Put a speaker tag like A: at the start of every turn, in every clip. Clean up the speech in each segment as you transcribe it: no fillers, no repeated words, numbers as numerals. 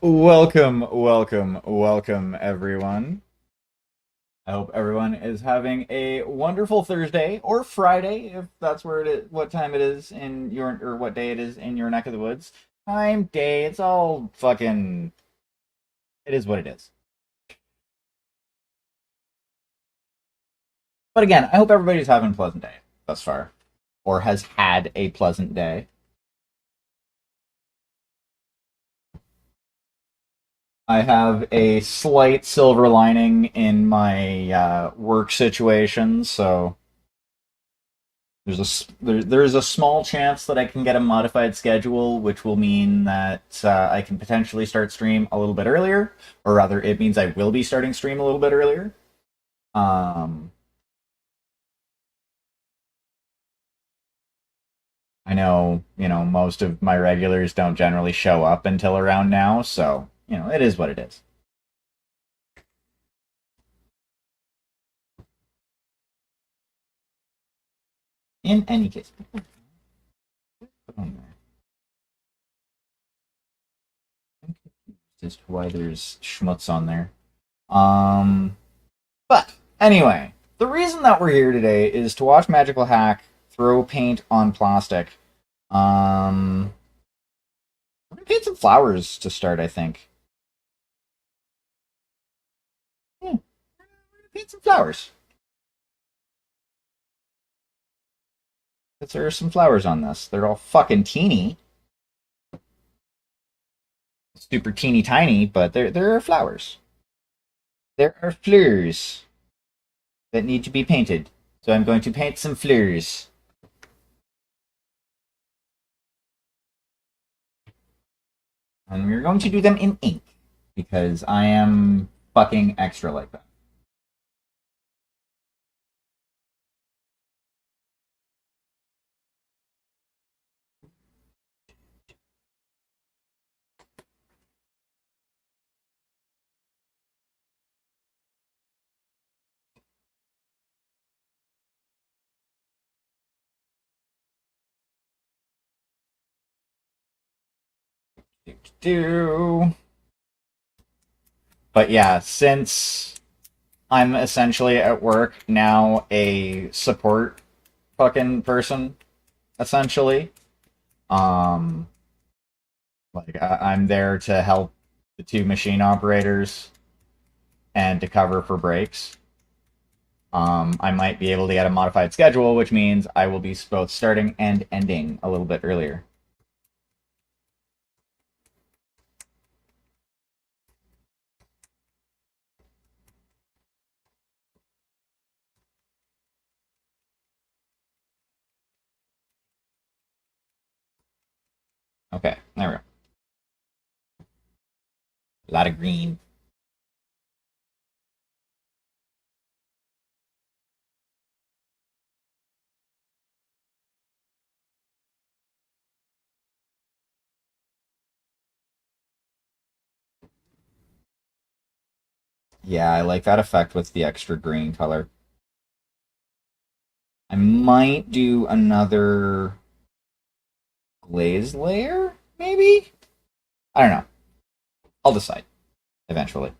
A: Welcome, everyone. I hope everyone is having a wonderful Thursday or Friday, if that's where it is, what time it is in your, or what day it is in your neck of the woods. Time, day, it's all fucking, it is what it is. But again, I hope everybody's having a pleasant day thus far, or has had a pleasant day. I have a slight silver lining in my work situation, so there's a small chance that I can get a modified schedule, which will mean that I can potentially start stream a little bit earlier, or rather, it means I will be starting stream a little bit earlier. Um, I know, most of my regulars don't generally show up until around now, so it is what it is. In any case, put on there. I'm confused as to why there's schmutz on there. Um, But anyway, the reason that we're here today is to watch Magical Hack throw paint on plastic. We're gonna paint some flowers to start, I think. Yeah, we're gonna paint some flowers. Because there are some flowers on this. They're all fucking teeny. Super teeny tiny, but there are flowers. There are flowers that need to be painted. So I'm going to paint some flowers. And we're going to do them in ink. Because I am fucking extra like that. Do. But yeah, since I'm essentially at work now a support fucking person, essentially. Um, I'm there to help the two machine operators and to cover for breaks. I might be able to get a modified schedule, which means I will be both starting and ending a little bit earlier. Okay, there we go. A lot of green. Yeah, I like that effect with the extra green color. I might do another glaze layer, maybe? I don't know. I'll decide eventually.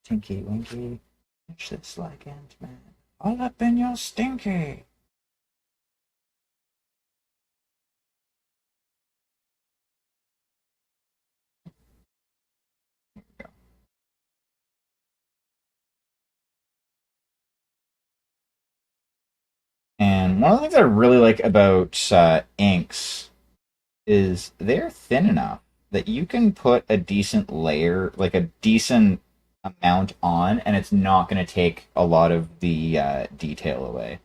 A: Tinky Winky, it's this like Ant-Man. All up in your stinky. And one of the things I really like about inks is they're thin enough that you can put a decent layer, like a decent amount on, and it's not going to take a lot of the detail away.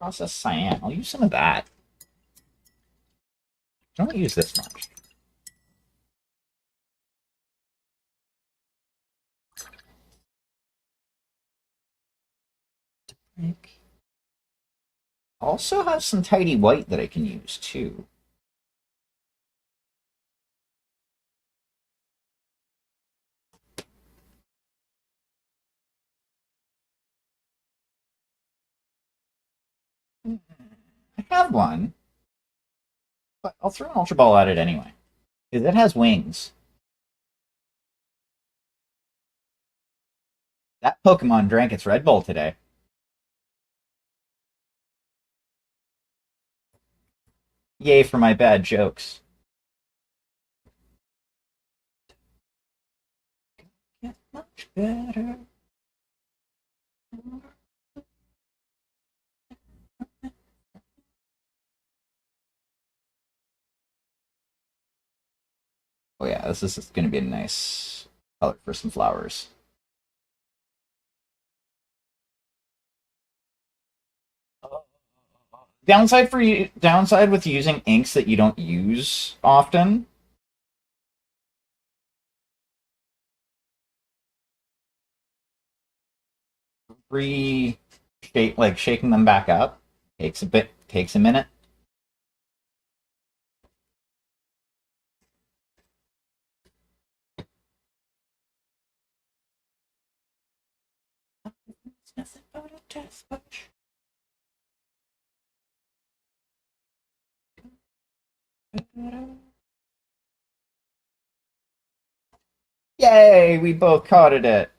A: Processed cyan. I'll use some of that. Don't use this much. Also have some tidy white that I can use too. I have one, but I'll throw an Ultra Ball at it anyway. Because it has wings. That Pokemon drank its Red Bull today. Yay for my bad jokes. Get much better. Oh yeah, this is going to be a nice color for some flowers. Downside with using inks that you don't use often. Shaking them back up takes a minute. It's nothing but a test punch. Yay, we both caught it.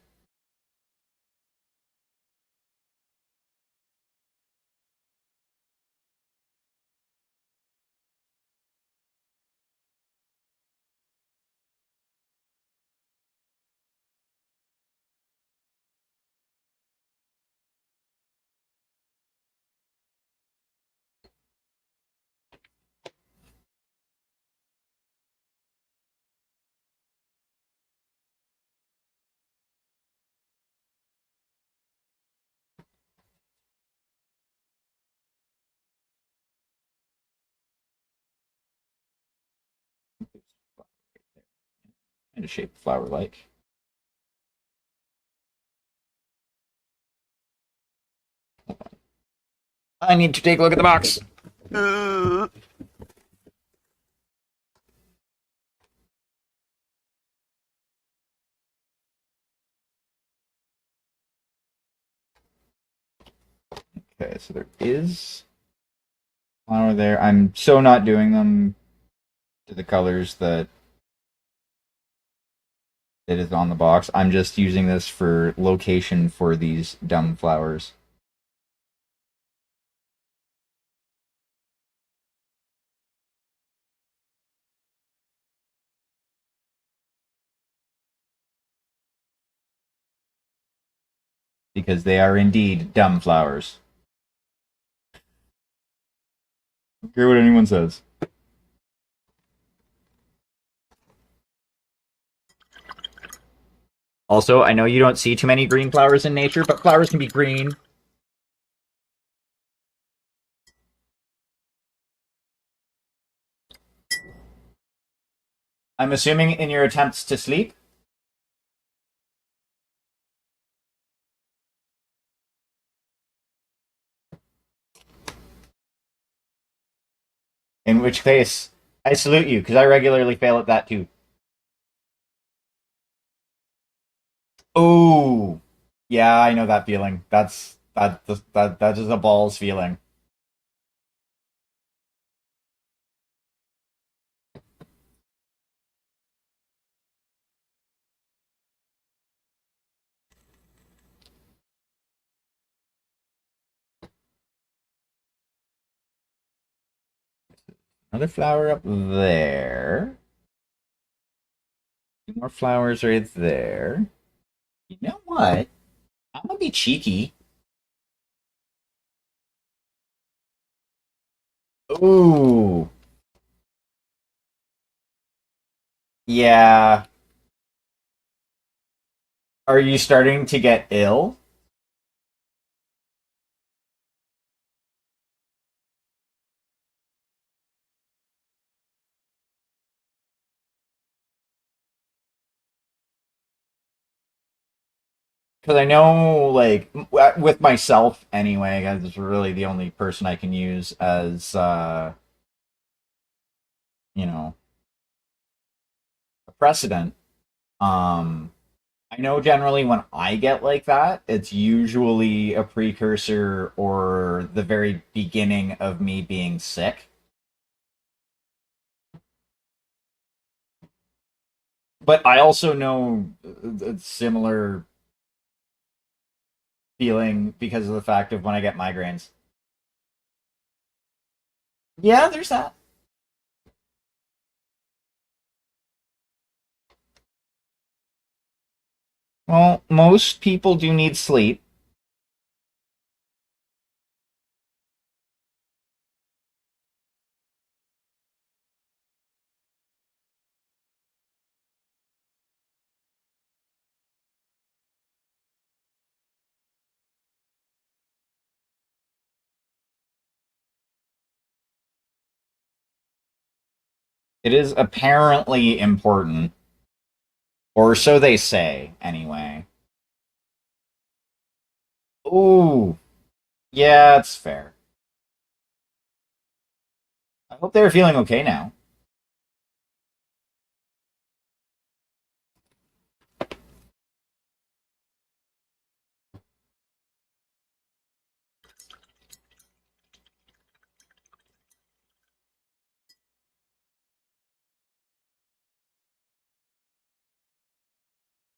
A: Kind of shape the flower like. I need to take a look at the box. Okay, so there is flower there. I'm so not doing them to the colors that it is on the box. I'm just using this for location for these dumb flowers. Because they are indeed dumb flowers. I don't care what anyone says. Also, I know you don't see too many green flowers in nature, but flowers can be green. I'm assuming in your attempts to sleep. In which case, I salute you, because I regularly fail at that too. Oh, yeah, I know that feeling. That is a balls feeling. Another flower up there. Two more flowers right there. You know what? I'm gonna be cheeky. Ooh, yeah. Are you starting to get ill? Because I know, like, with myself anyway, guys, it's really the only person I can use as, you know, a precedent. Um, I know generally when I get like that, it's usually a precursor or the very beginning of me being sick. But I also know a similar feeling because of the fact of when I get migraines. Yeah, there's that. Well, most people do need sleep. It is apparently important, or so they say, anyway. Ooh, yeah, it's fair. I hope they're feeling okay now.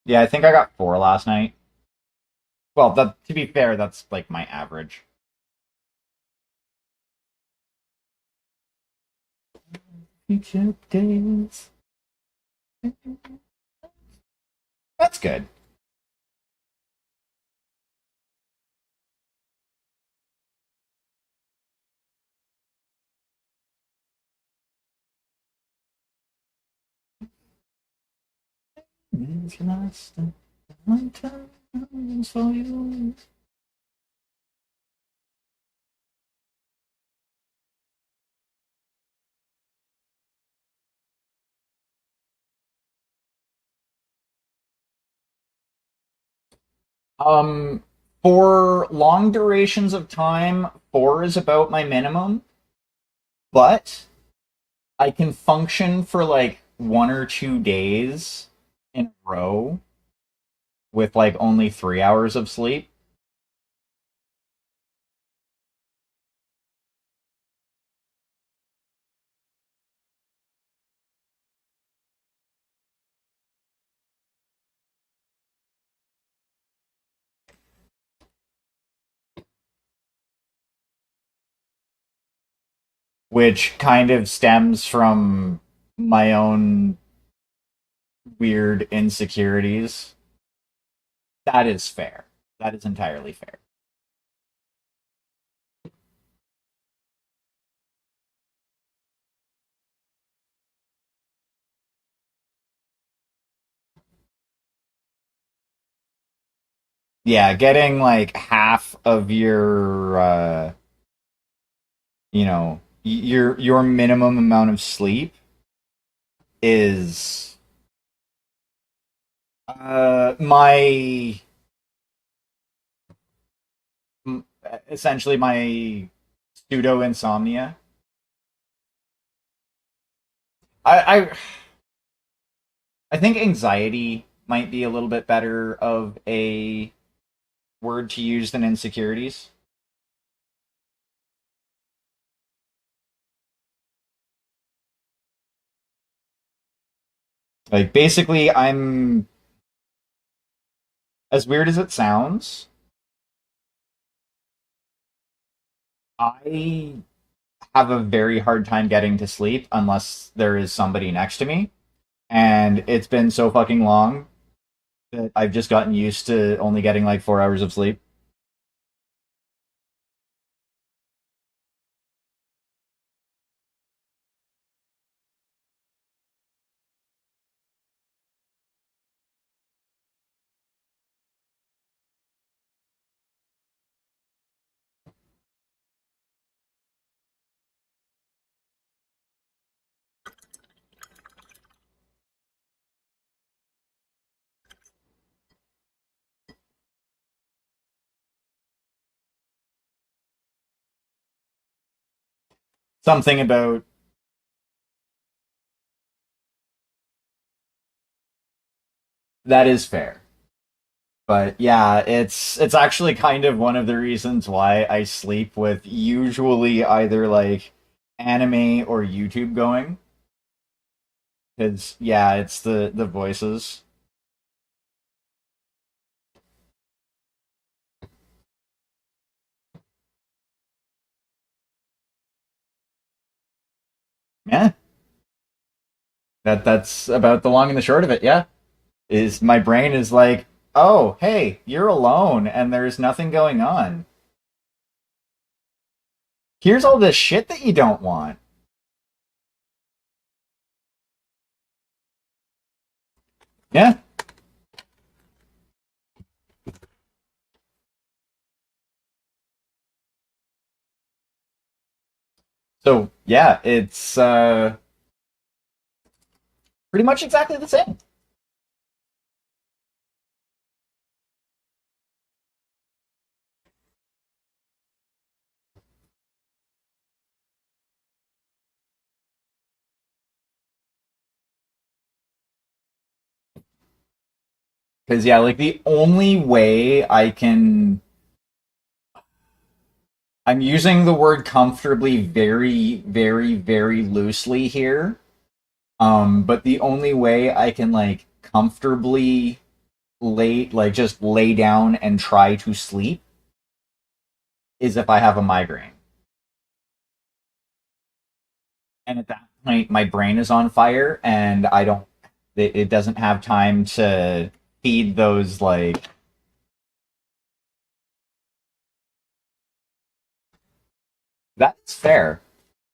A: Yeah, I think I got 4 last night. Well, to be fair, that's like my average. Future days. That's good. It's last one time for you. Um, for long durations of time, 4 is about my minimum, but I can function for like 1 or 2 days in a row with like only 3 hours of sleep. Which kind of stems from my own weird insecurities. That is fair. That is entirely fair. Yeah, getting like half of your your minimum amount of sleep is my essentially my pseudo insomnia. I I think anxiety might be a little bit better of a word to use than insecurities. Like basically I'm, as weird as it sounds, I have a very hard time getting to sleep unless there is somebody next to me. And it's been so fucking long that I've just gotten used to only getting like 4 hours of sleep. Something about that is fair. But yeah, it's actually kind of one of the reasons why I sleep with usually either like anime or YouTube going. Because yeah, it's the voices. Yeah, that's about the long and the short of it. Yeah, is my brain is like, oh hey, you're alone and there's nothing going on. Here's all this shit that you don't want. Yeah. So yeah, it's pretty much exactly the same. Because yeah, like the only way I can, I'm using the word comfortably very, very, very loosely here. But the only way I can like comfortably like just lay down and try to sleep is if I have a migraine. And at that point, my brain is on fire, and I don't. It doesn't have time to feed those like. That's fair,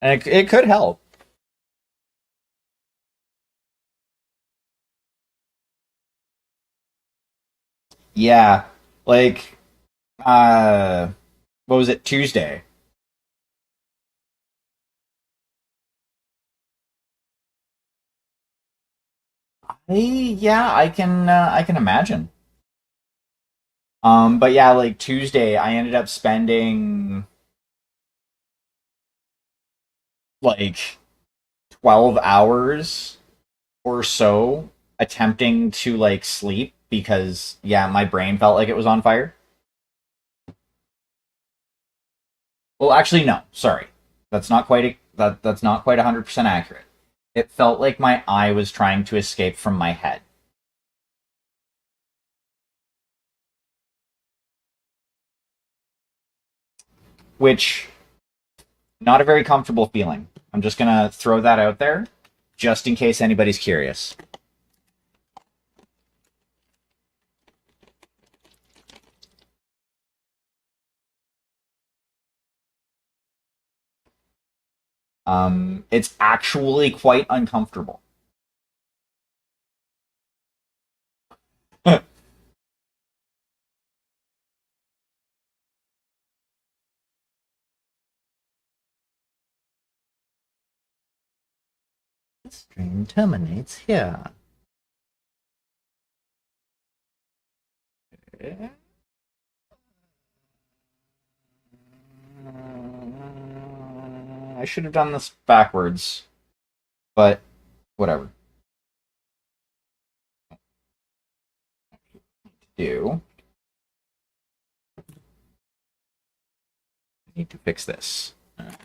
A: and it could help. Yeah, like what was it, Tuesday? Yeah, I can imagine. But yeah, like Tuesday, I ended up spending like 12 hours or so attempting to like sleep because yeah, my brain felt like it was on fire. Well, actually, no. Sorry, that's not quite 100% accurate. It felt like my eye was trying to escape from my head, which not a very comfortable feeling. I'm just gonna throw that out there, just in case anybody's curious. It's actually quite uncomfortable. The stream terminates here. I should have done this backwards, but whatever. Do I need to fix this?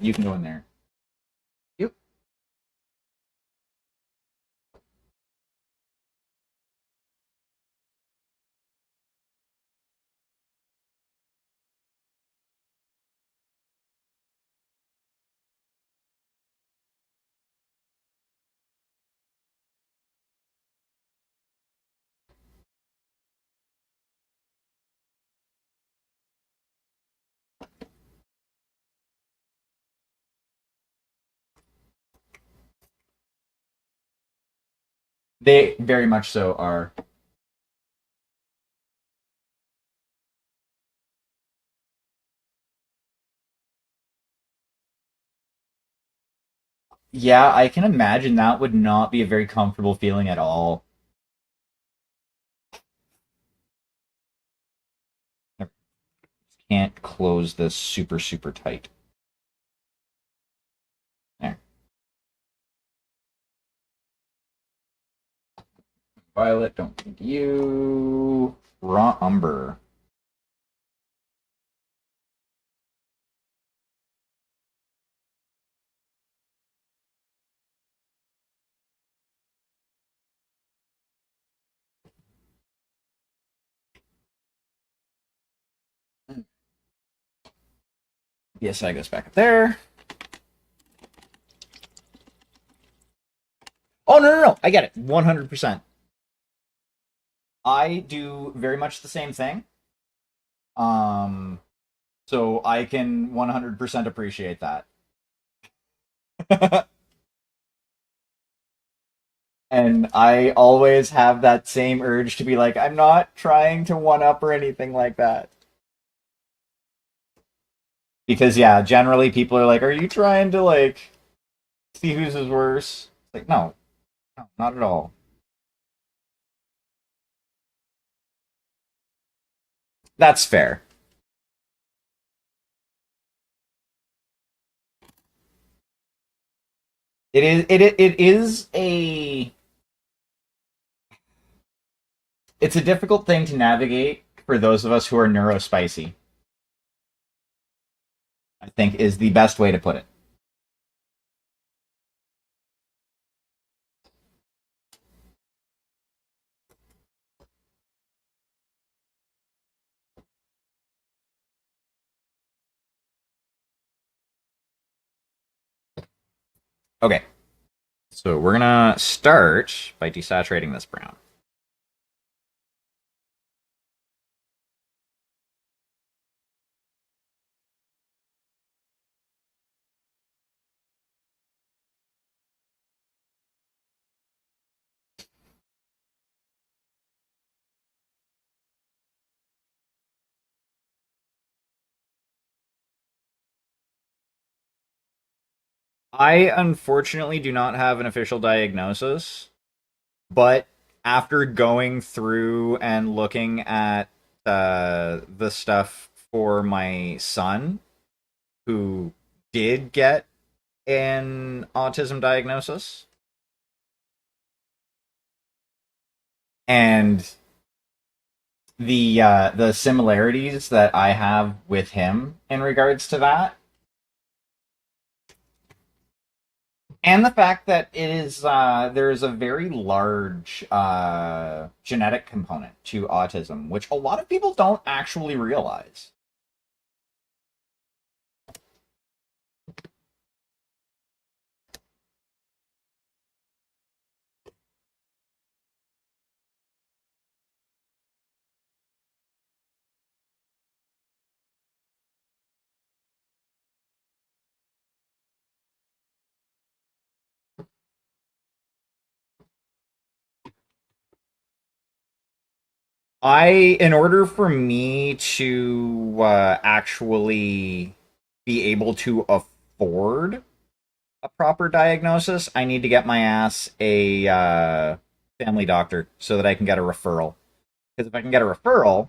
A: You can go in there. Yep. They very much so are. Yeah, I can imagine that would not be a very comfortable feeling at all. I can't close this super, super tight. Violet, don't need you. Raw Umber. BSI goes back up there. Oh, no, no, no. I get it. 100%. I do very much the same thing. Um, so I can 100% appreciate that. And I always have that same urge to be like, I'm not trying to one up or anything like that. Because yeah, generally people are like, "Are you trying to like see whose is worse?" Like, no, no, not at all. That's fair. It is a it's a difficult thing to navigate for those of us who are neurospicy. I think is the best way to put it. Okay, so we're gonna start by desaturating this brown. I unfortunately do not have an official diagnosis, but after going through and looking at the stuff for my son, who did get an autism diagnosis, and the similarities that I have with him in regards to that, and the fact that it is there is a very large genetic component to autism, which a lot of people don't actually realize. In order for me to actually be able to afford a proper diagnosis, I need to get my ass a family doctor so that I can get a referral. Because if I can get a referral,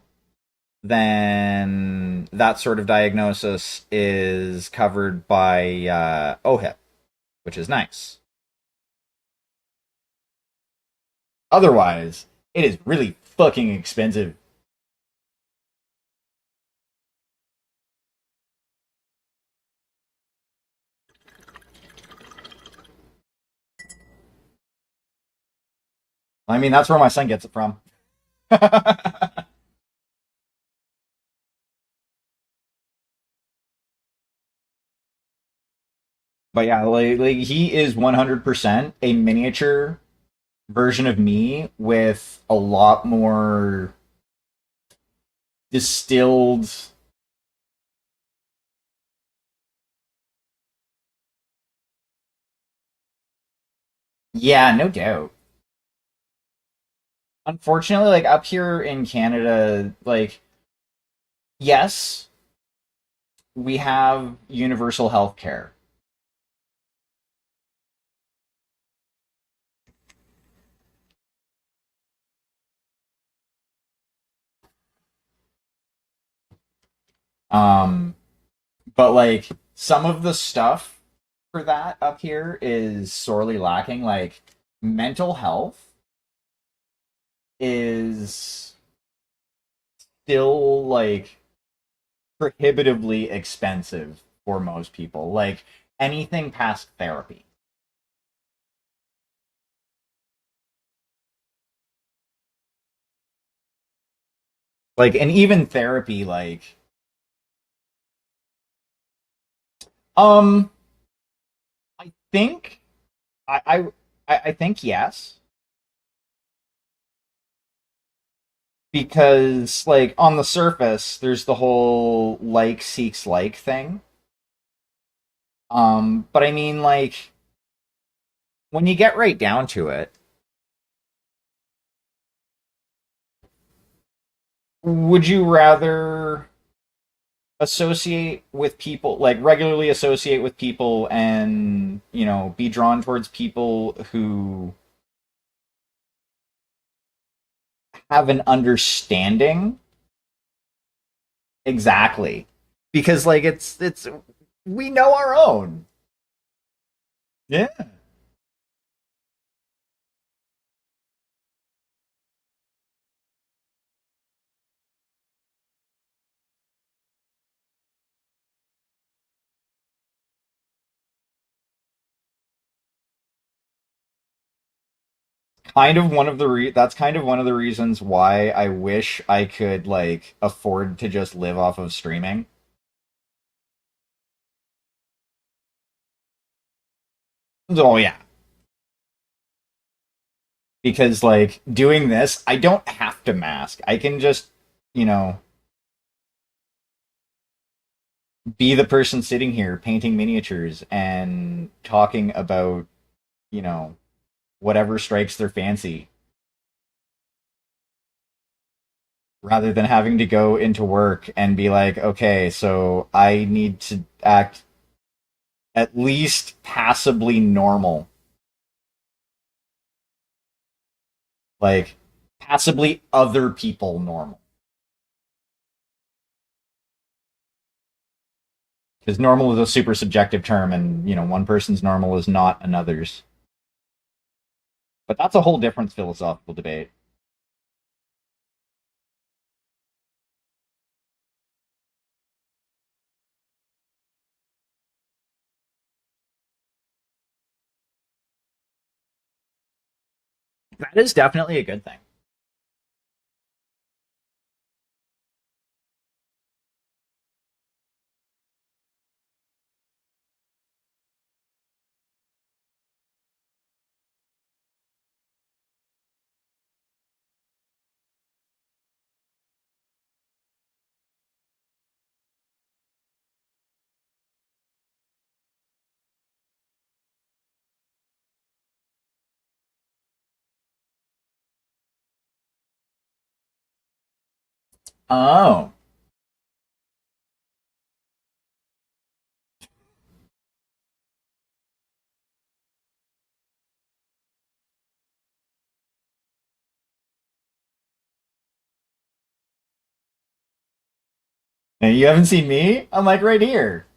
A: then that sort of diagnosis is covered by OHIP, which is nice. Otherwise, it is really fucking expensive. I mean, that's where my son gets it from. But yeah, like he is 100% a miniature version of me with a lot more distilled. Yeah, no doubt. Unfortunately, like up here in Canada, like yes, we have universal health care. Um, but like some of the stuff for that up here is sorely lacking, like mental health. is still like prohibitively expensive for most people. Like anything past therapy. Like and even therapy um I think I I think yes, because like on the surface there's the whole like seeks like thing. But I mean like when you get right down to it, would you rather associate with people, like regularly associate with people and, you know, be drawn towards people who have an understanding? Exactly. Because like it's we know our own. Yeah. Kind of one of the that's kind of one of the reasons why I wish I could like afford to just live off of streaming. Oh yeah, because like doing this, I don't have to mask. I can just, you know, be the person sitting here painting miniatures and talking about, you know, whatever strikes their fancy rather than having to go into work and be like, okay, so I need to act at least passably normal. Like passably other people normal. Because normal is a super subjective term and, you know, one person's normal is not another's. But that's a whole different philosophical debate. That is definitely a good thing. Oh. And you haven't seen me? I'm like right here.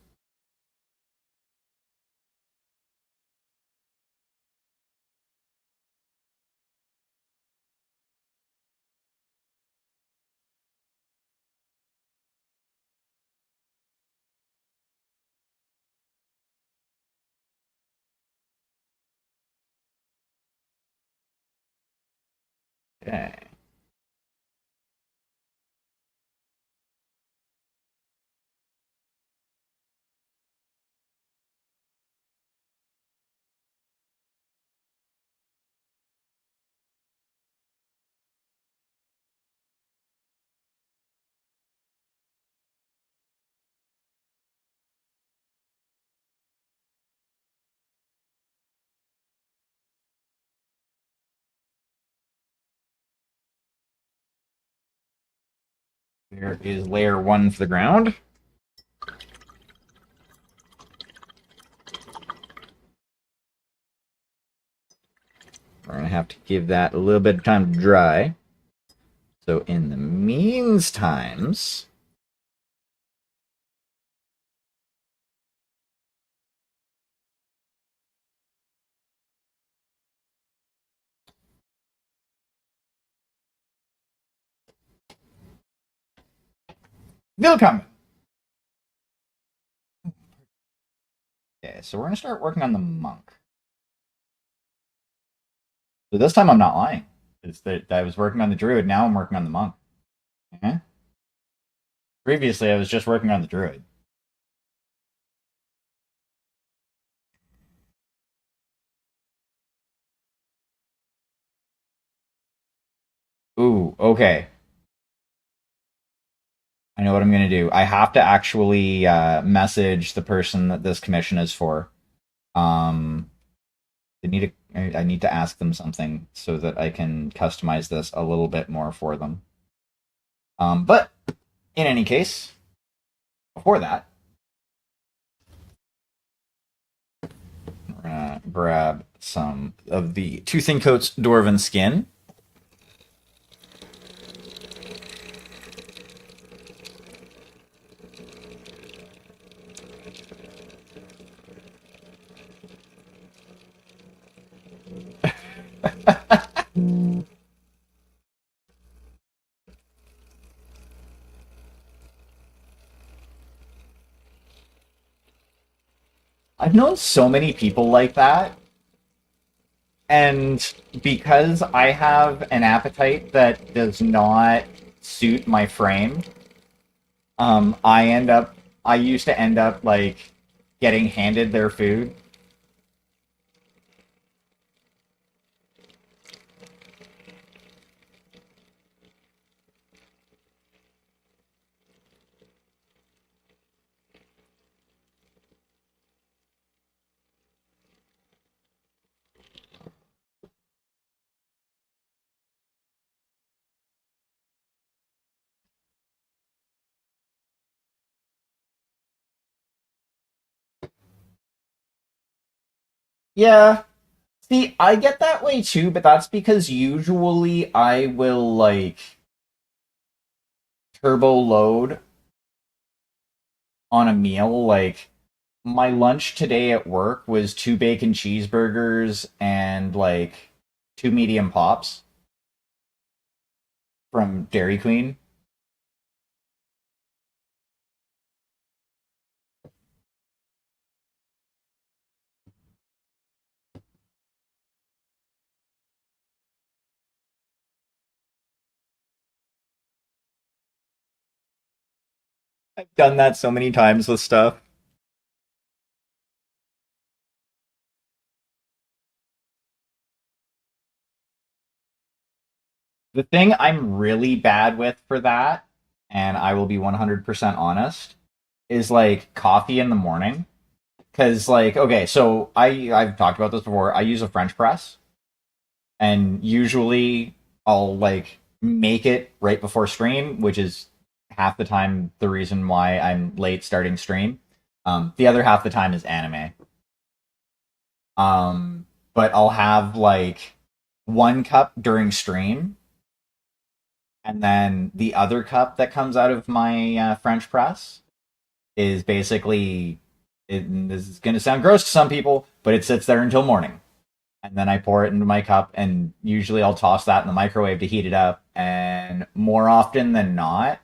A: Okay. There is layer one for the ground. We're gonna have to give that a little bit of time to dry. So in the meanstimes, Willkommen! Okay, so we're gonna start working on the monk. So this time I'm not lying. It's that I was working on the druid, now I'm working on the monk. Previously I was just working on the druid. Ooh, okay. I know what I'm gonna do. I have to actually message the person that this commission is for. Um, I need to ask them something so that I can customize this a little bit more for them. But in any case, before that, we're gonna grab some of the Toothing Coat's Dwarven Skin. I've known so many people like that, and because I have an appetite that does not suit my frame, I used to end up like getting handed their food. Yeah, see, I get that way too, but that's because usually I will like turbo load on a meal. Like my lunch today at work was two bacon cheeseburgers and like two medium pops from Dairy Queen. I've done that so many times with stuff. The thing I'm really bad with for that, and I will be 100% honest, is like coffee in the morning. Because like, okay, so I've talked about this before. I use a French press, and usually I'll like make it right before stream, which is half the time the reason why I'm late starting stream. The other half the time is anime. But I'll have like one cup during stream, and then the other cup that comes out of my French press is basically. This is going to sound gross to some people, but it sits there until morning, and then I pour it into my cup, and usually I'll toss that in the microwave to heat it up. And more often than not,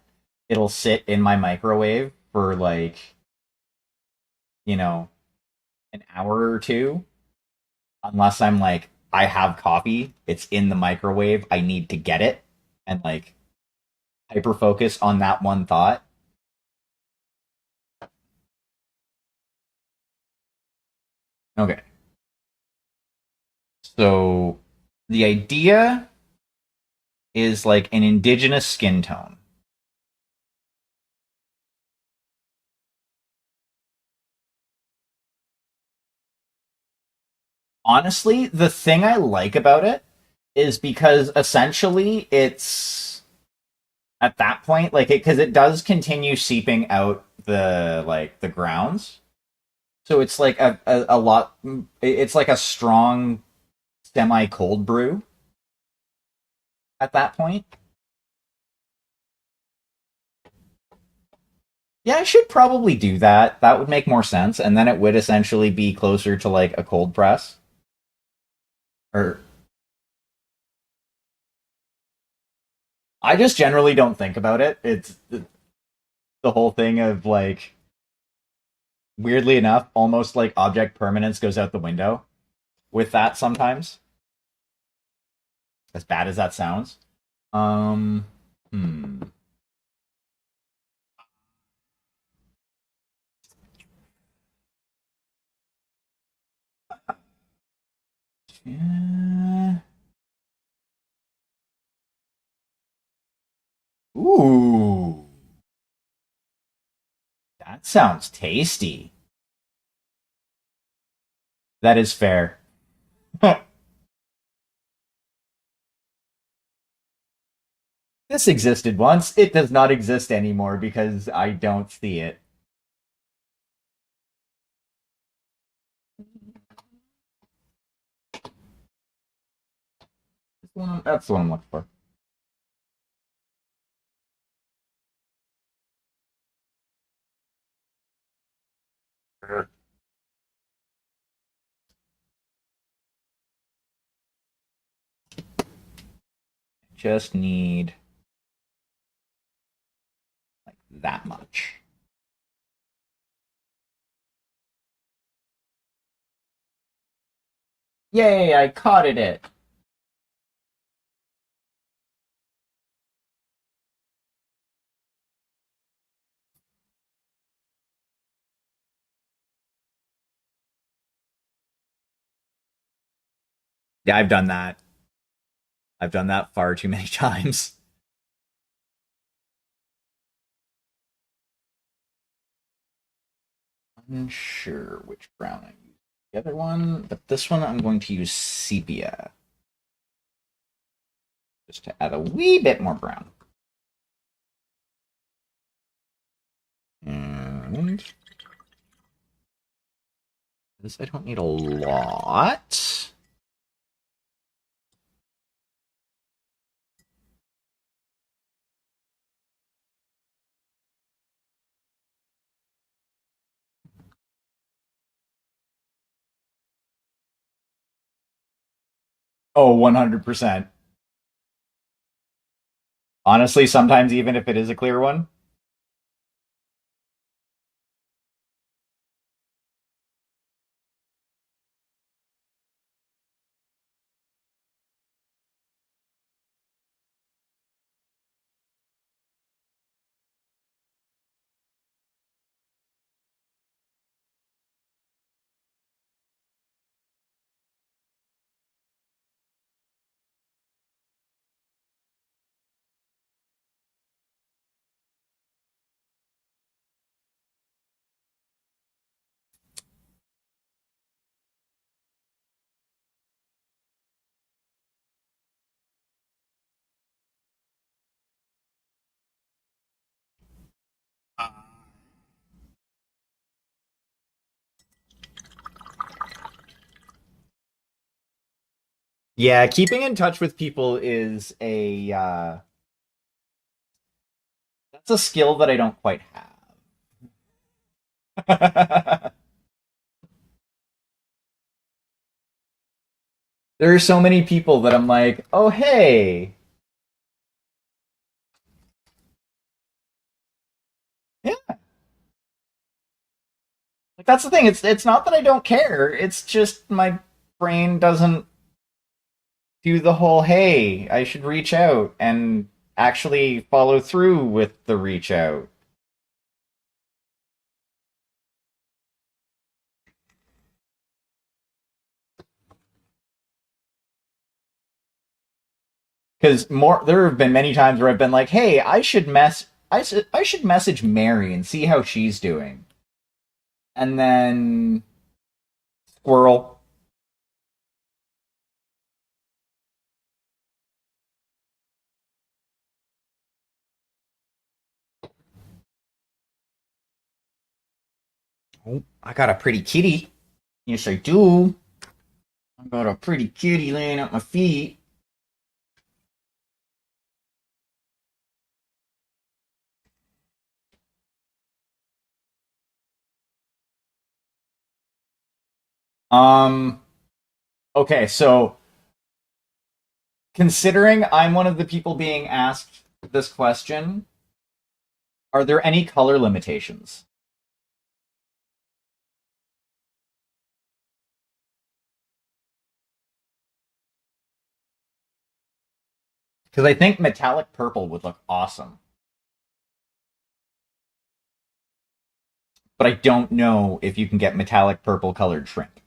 A: it'll sit in my microwave for like, you know, an hour or two, unless I'm like, I have coffee, it's in the microwave, I need to get it, and like hyper focus on that one thought. Okay. So the idea is like an indigenous skin tone. Honestly, the thing I like about it is because essentially it's at that point like it because it does continue seeping out the grounds, so it's like a lot. It's like a strong semi cold brew at that point. Yeah, I should probably do that. That would make more sense, and then it would essentially be closer to like a cold press. Or I just generally don't think about it. It's the whole thing of like, weirdly enough, almost like object permanence goes out the window with that sometimes. As bad as that sounds. Um, hmm. Yeah. Ooh, that sounds tasty. That is fair. This existed once. It does not exist anymore because I don't see it. That's the one I'm looking for. Just need like that much. Yay, I caught it. Yeah, I've done that. I've done that far too many times. Unsure which brown I use. The other one, but this one I'm going to use sepia. Just to add a wee bit more brown. And this I don't need a lot. Oh, 100%. Honestly, sometimes even if it is a clear one. Yeah, keeping in touch with people is a that's a skill that I don't quite have. There are so many people that I'm like, "Oh, hey." Yeah. Like that's the thing. It's not that I don't care. It's just my brain doesn't do the whole, "Hey, I should reach out," and actually follow through with the reach out. Because more, there have been many times where I've been like, "Hey, I should message Mary and see how she's doing," and then squirrel. Oh, I got a pretty kitty. Yes, I do. I got a pretty kitty laying at my feet. Um. Okay, so considering I'm one of the people being asked this question, Are there any color limitations? Because I think metallic purple would look awesome, but I don't know if you can get metallic purple colored shrimp.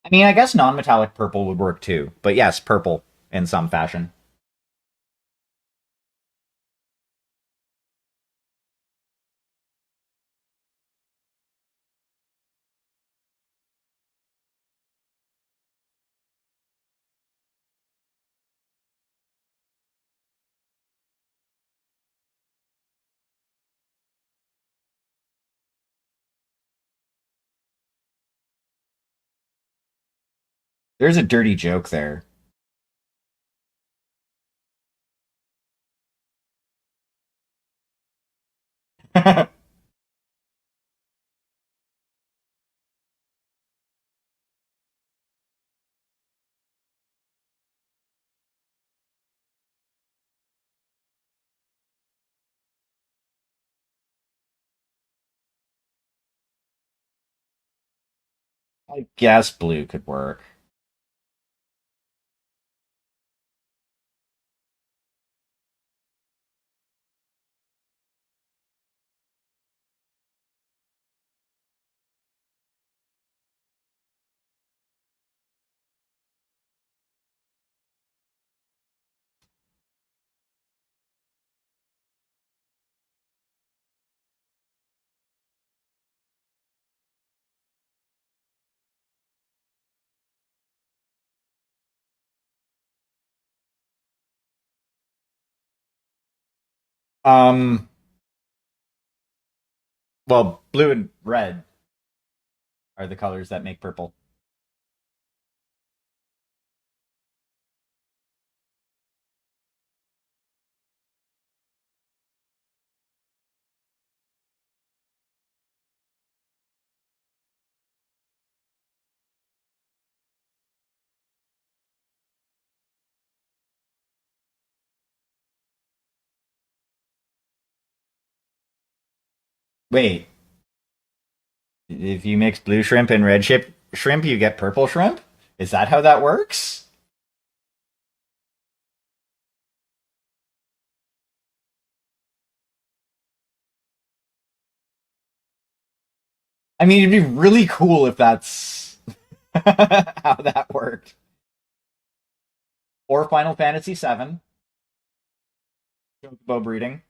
A: I mean, I guess non-metallic purple would work too, but yes, purple in some fashion. There's a dirty joke there. I guess blue could work. Um, well, blue and red are the colors that make purple. Wait, if you mix blue shrimp and red shrimp, you get purple shrimp? Is that how that works? I mean, it'd be really cool if that's how that worked. Or Final Fantasy VII, Chocobo breeding.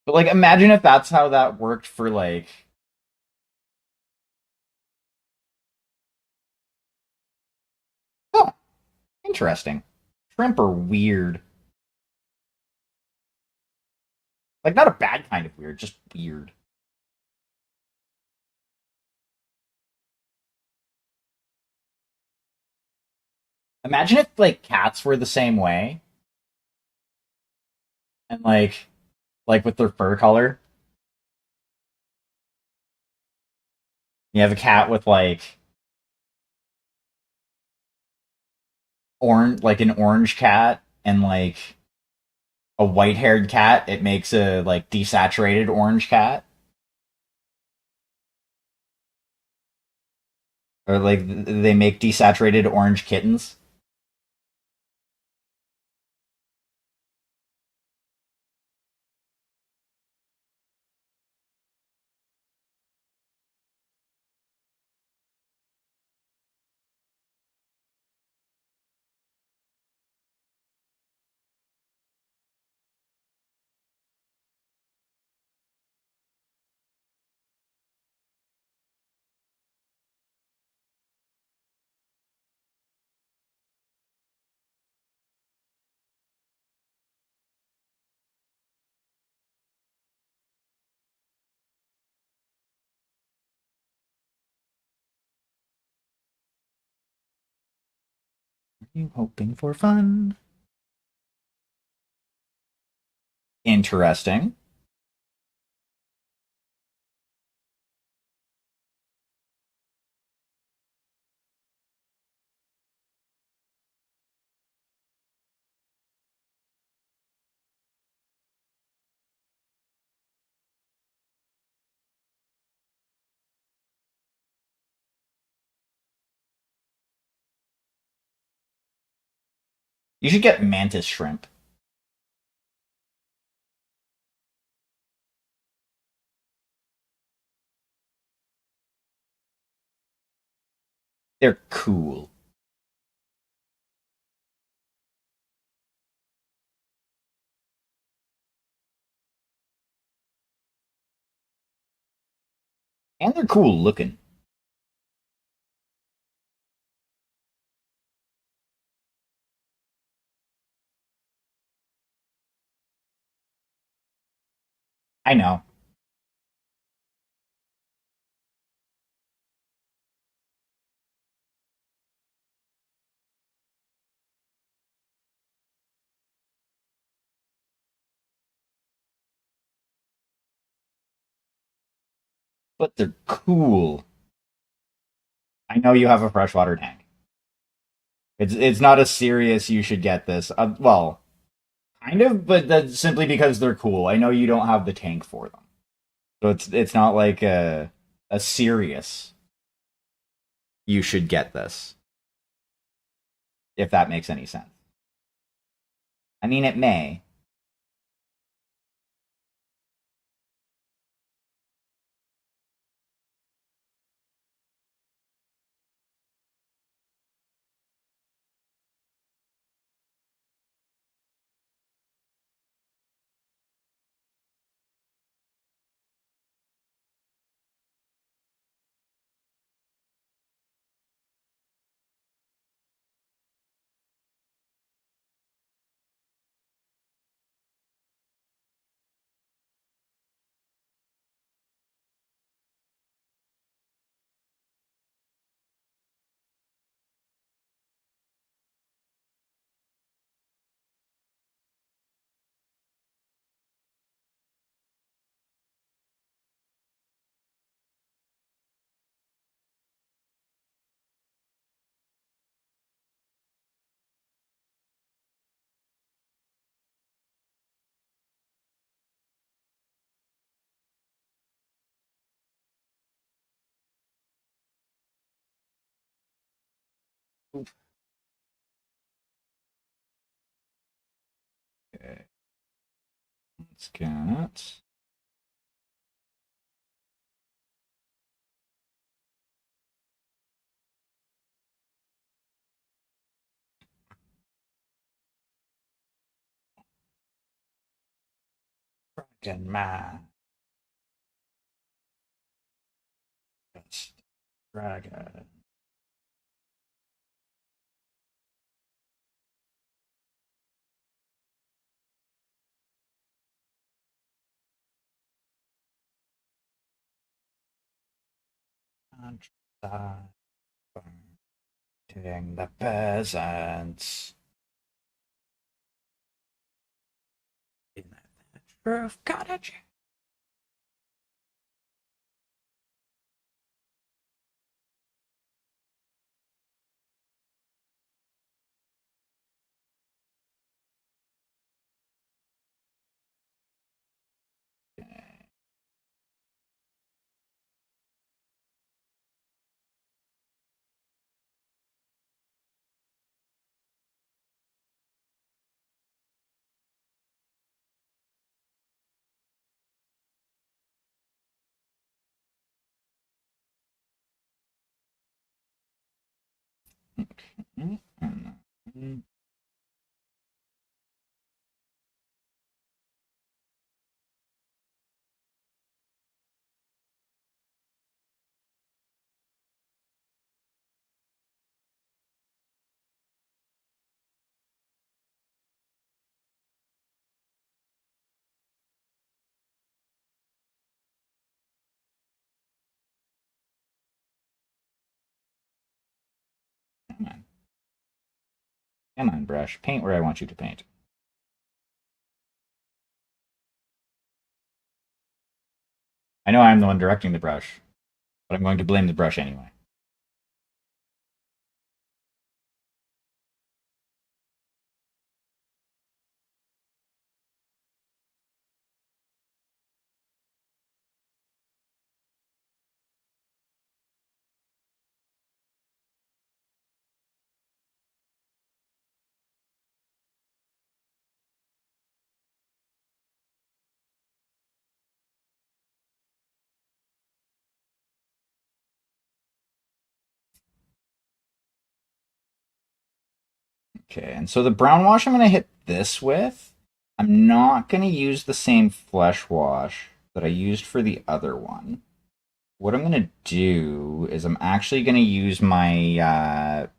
A: But like, imagine if that's how that worked for like. Oh, interesting. Shrimp are weird. Like, not a bad kind of weird, just weird. Imagine if like cats were the same way, and like with their fur color. You have a cat with like orange, like an orange cat, and like a white-haired cat. It makes a like desaturated orange cat, or like they make desaturated orange kittens. You hoping for fun? Interesting. You should get mantis shrimp. They're cool. And they're cool looking. I know. But they're cool. I know you have a freshwater tank. It's not a serious you should get this. Well, kind of, but that's simply because they're cool. I know you don't have the tank for them. So it's not like a serious you should get this, if that makes any sense. I mean it may. Okay, let's get Dragon Man. That's Dragon. Fighting the peasants in a roof cottage. Come on, brush. Paint where I want you to paint. I know I'm the one directing the brush, but I'm going to blame the brush anyway. Okay, and so the brown wash I'm going to hit this with. I'm not going to use the same flesh wash that I used for the other one. What I'm going to do is I'm actually going to use my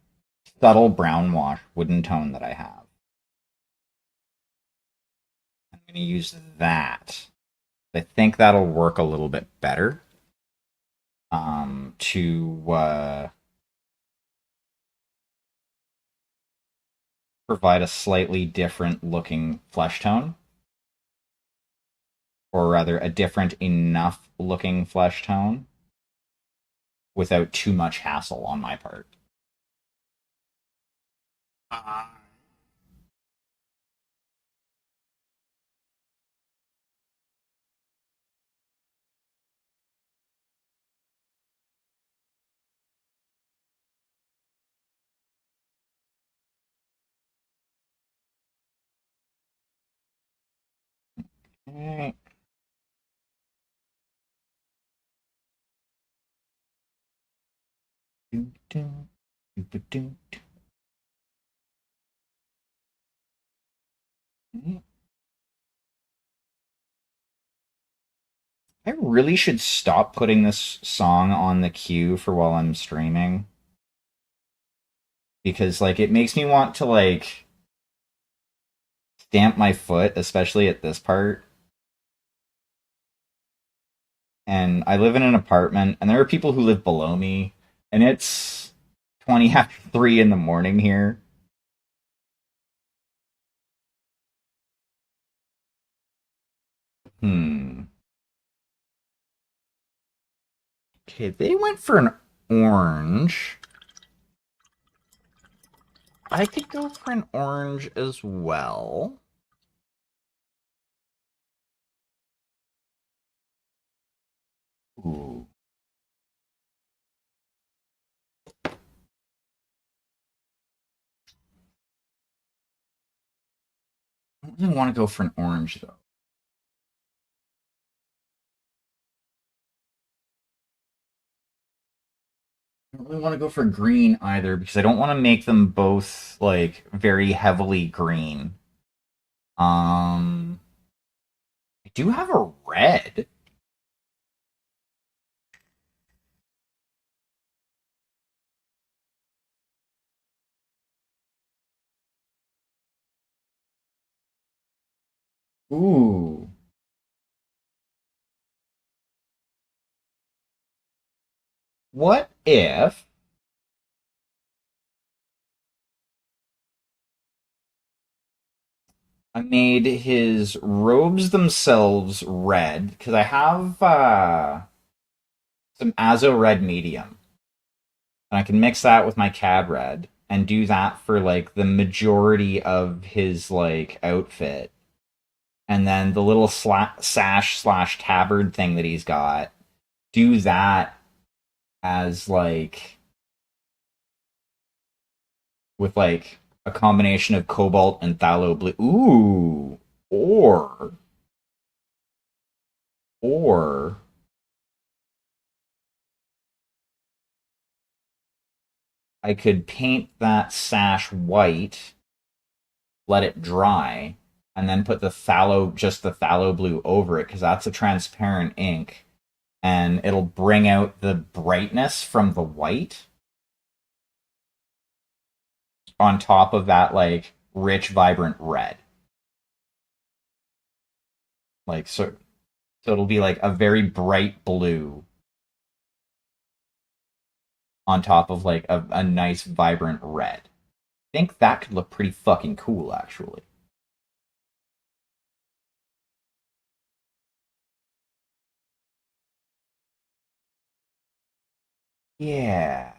A: subtle brown wash wooden tone that I have. I'm going to use that. I think that'll work a little bit better to provide a slightly different looking flesh tone, or rather, a different enough looking flesh tone without too much hassle on my part. Okay. I really should stop putting this song on the queue for while I'm streaming because like it makes me want to like stamp my foot, especially at this part. And I live in an apartment, and there are people who live below me, and it's 20 after 3 in the morning here. Hmm. Okay, they went for an orange. I could go for an orange as well. Ooh. I don't really want to go for an orange though. I don't really want to go for green either because I don't want to make them both like very heavily green. I do have a red. Ooh. What if I made his robes themselves red? Because I have some Azo red medium. And I can mix that with my cad red and do that for like the majority of his like outfit. And then the little sash slash tabard thing that he's got, do that as like with like a combination of cobalt and phthalo blue. Ooh, or I could paint that sash white, let it dry, and then put the just the phthalo blue over it because that's a transparent ink, and it'll bring out the brightness from the white on top of that like rich, vibrant red. Like so it'll be like a very bright blue on top of like a nice vibrant red. think that could look pretty fucking cool, actually. Yeah.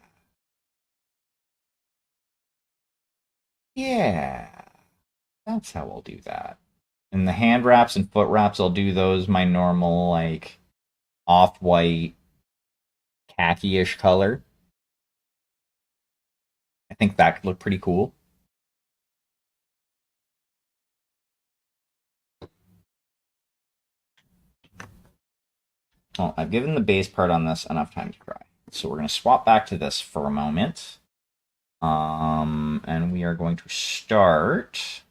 A: Yeah. That's how I'll do that. And the hand wraps and foot wraps, I'll do those my normal, like, off-white, khaki-ish color. I think that could look pretty cool. Well, I've given the base part on this enough time to dry. So we're going to swap back to this for a moment. And we are going to start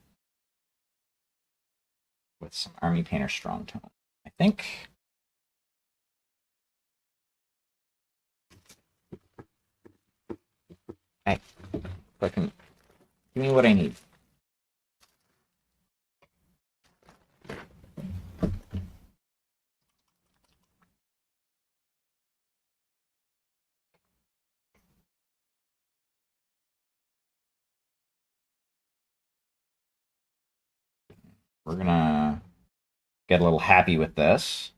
A: with some Army Painter Strong Tone. I think. Hey, fucking give me what I need. We're gonna get a little happy with this.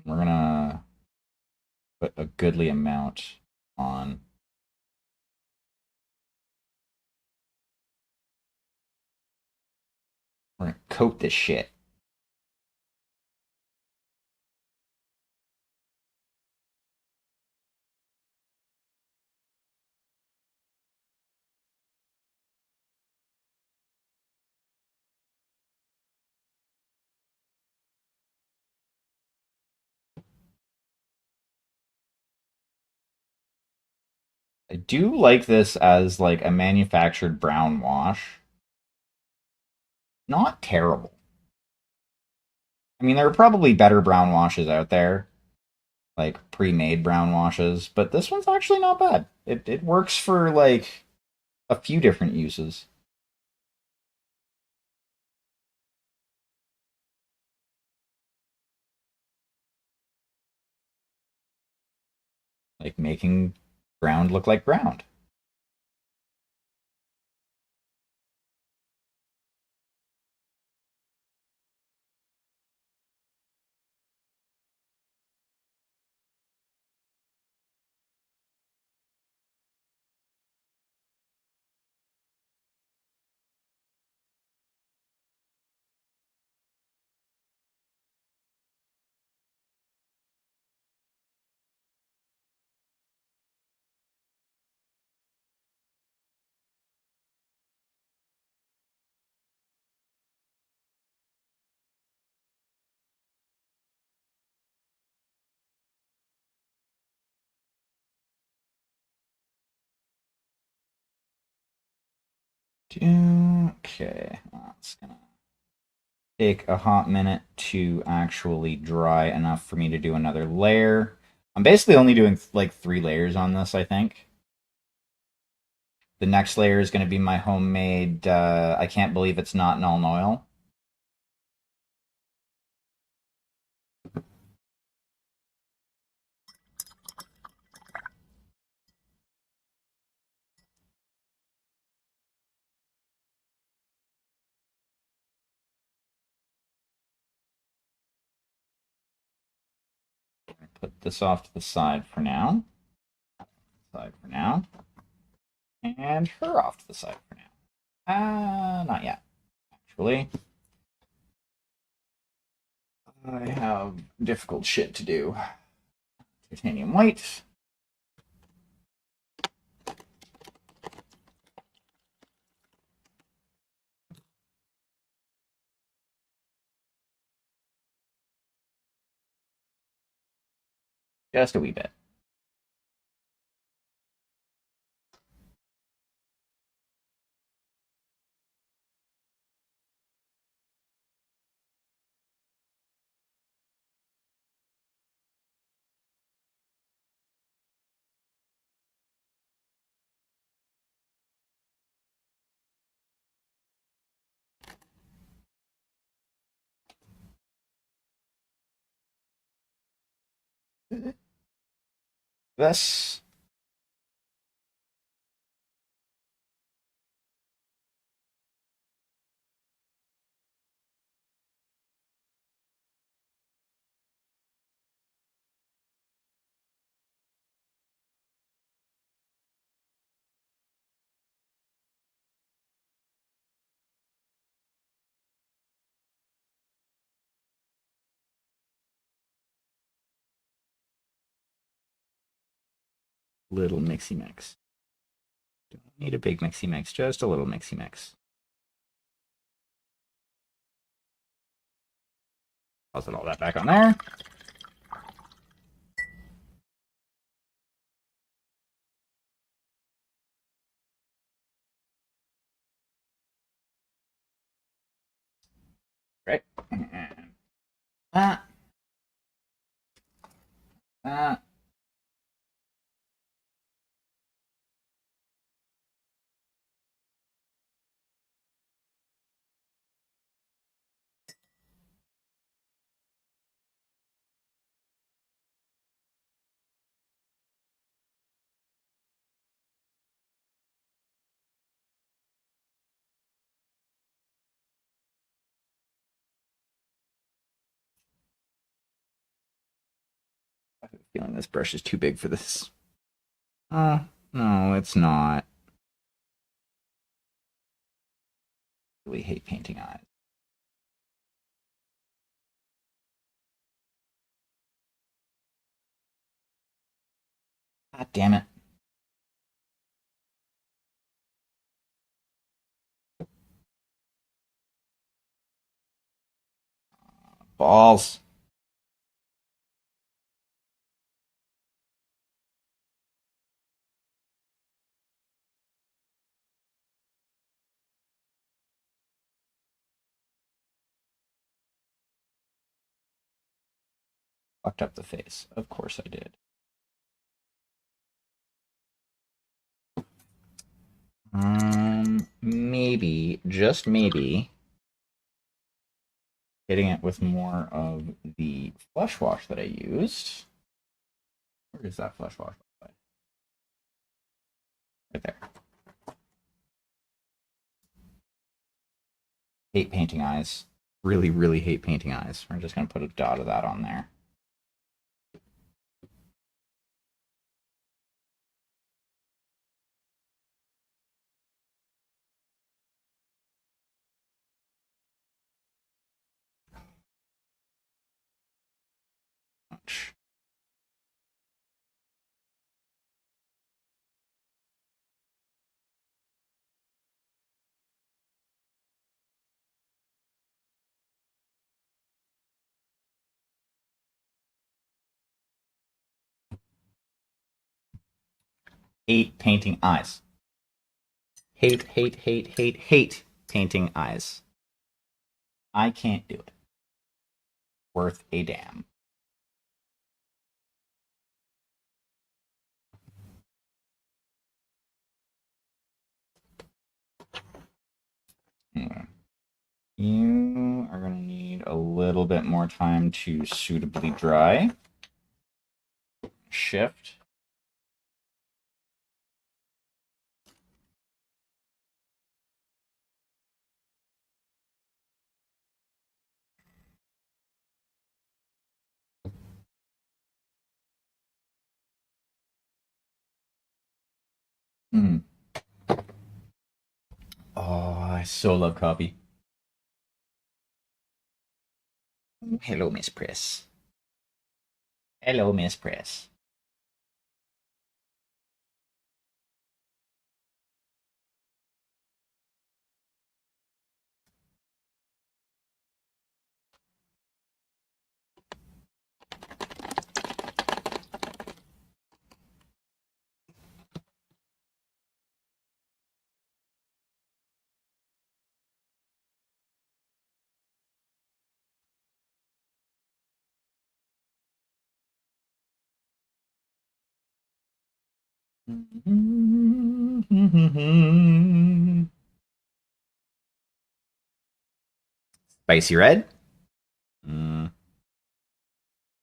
A: We're gonna put a goodly amount on. We're gonna coat this shit. I do like this as like a manufactured brown wash. Not terrible. I mean, there are probably better brown washes out there, like pre-made brown washes, but this one's actually not bad. It works for like a few different uses, like making ground look like ground. Okay, that's gonna take a hot minute to actually dry enough for me to do another layer. I'm basically only doing like 3 layers on this, I think. The next layer is going to be my homemade, I can't believe it's not Null Oil. Put this off to the side for now. Side for now. And her off to the side for now. Not yet, actually. I have difficult shit to do. Titanium white. Just a wee bit. this. Little mixy mix. Don't need a big mixy mix, just a little mixy mix. I'll put all that back on there. Right. That. That. I have a feeling this brush is too big for this. No, it's not. I really hate painting eyes. God damn it. Balls. Fucked up the face. Of course I did. Maybe, just maybe, hitting it with more of the flesh wash that I used. Where is that flesh wash? Right there. Hate painting eyes. Really, really hate painting eyes. We're just going to put a dot of that on there. Much. Hate painting eyes. Hate, hate, hate, hate, hate painting eyes. I can't do it. Worth a damn. Anyway, you are going to need a little bit more time to suitably dry. Shift. Mm. Oh, I so love coffee. Hello, Miss Press. Hello, Miss Press. Spicy red.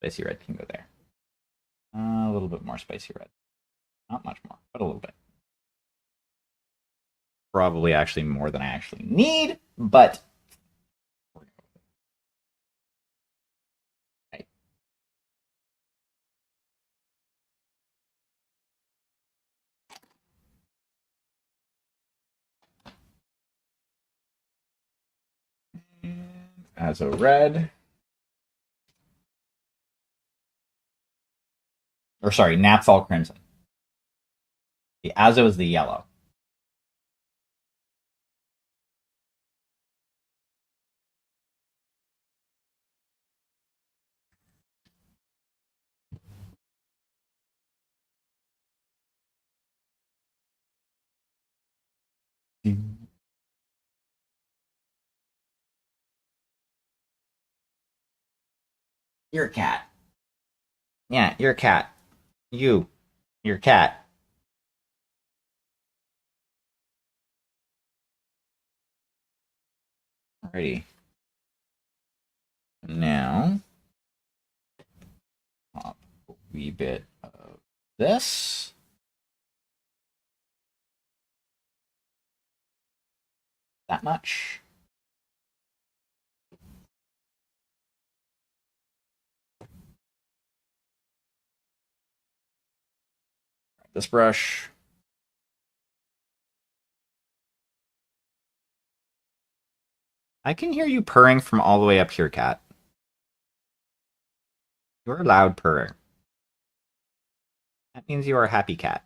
A: Spicy red can go there. A little bit more spicy red. Not much more, but a little bit. Probably actually more than I actually need, but okay. As a red. Or sorry, Napthal Crimson. The Azo is the yellow. You're a cat. Yeah, you're a cat. You're a cat. Alrighty. Now, pop a wee bit of this. That much. This brush. I can hear you purring from all the way up here, cat. You're a loud purrer. That means you are a happy cat.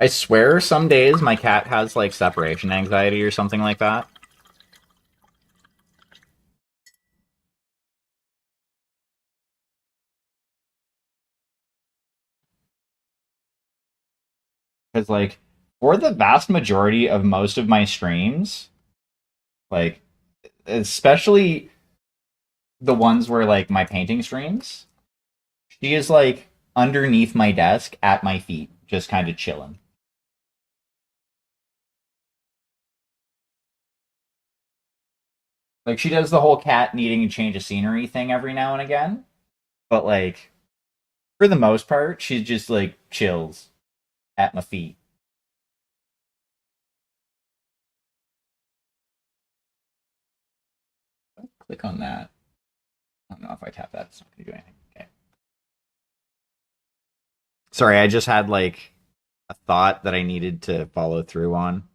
A: I swear some days my cat has like separation anxiety or something like that. Because like for the vast majority of most of my streams, like especially the ones where like my painting streams, she is like underneath my desk at my feet, just kind of chilling. Like she does the whole cat needing a change of scenery thing every now and again, but like for the most part, she just like chills at my feet. Click on that. I don't know if I tap that, it's not gonna do anything. Okay. Sorry, I just had like a thought that I needed to follow through on.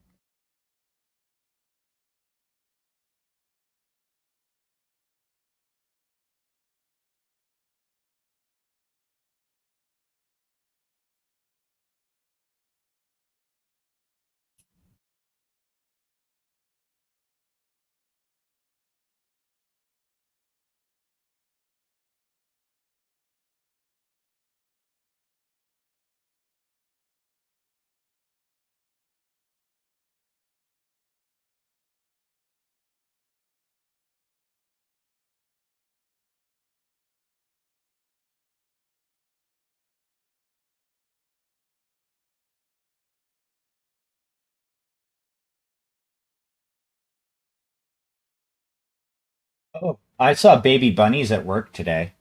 A: Oh, I saw baby bunnies at work today.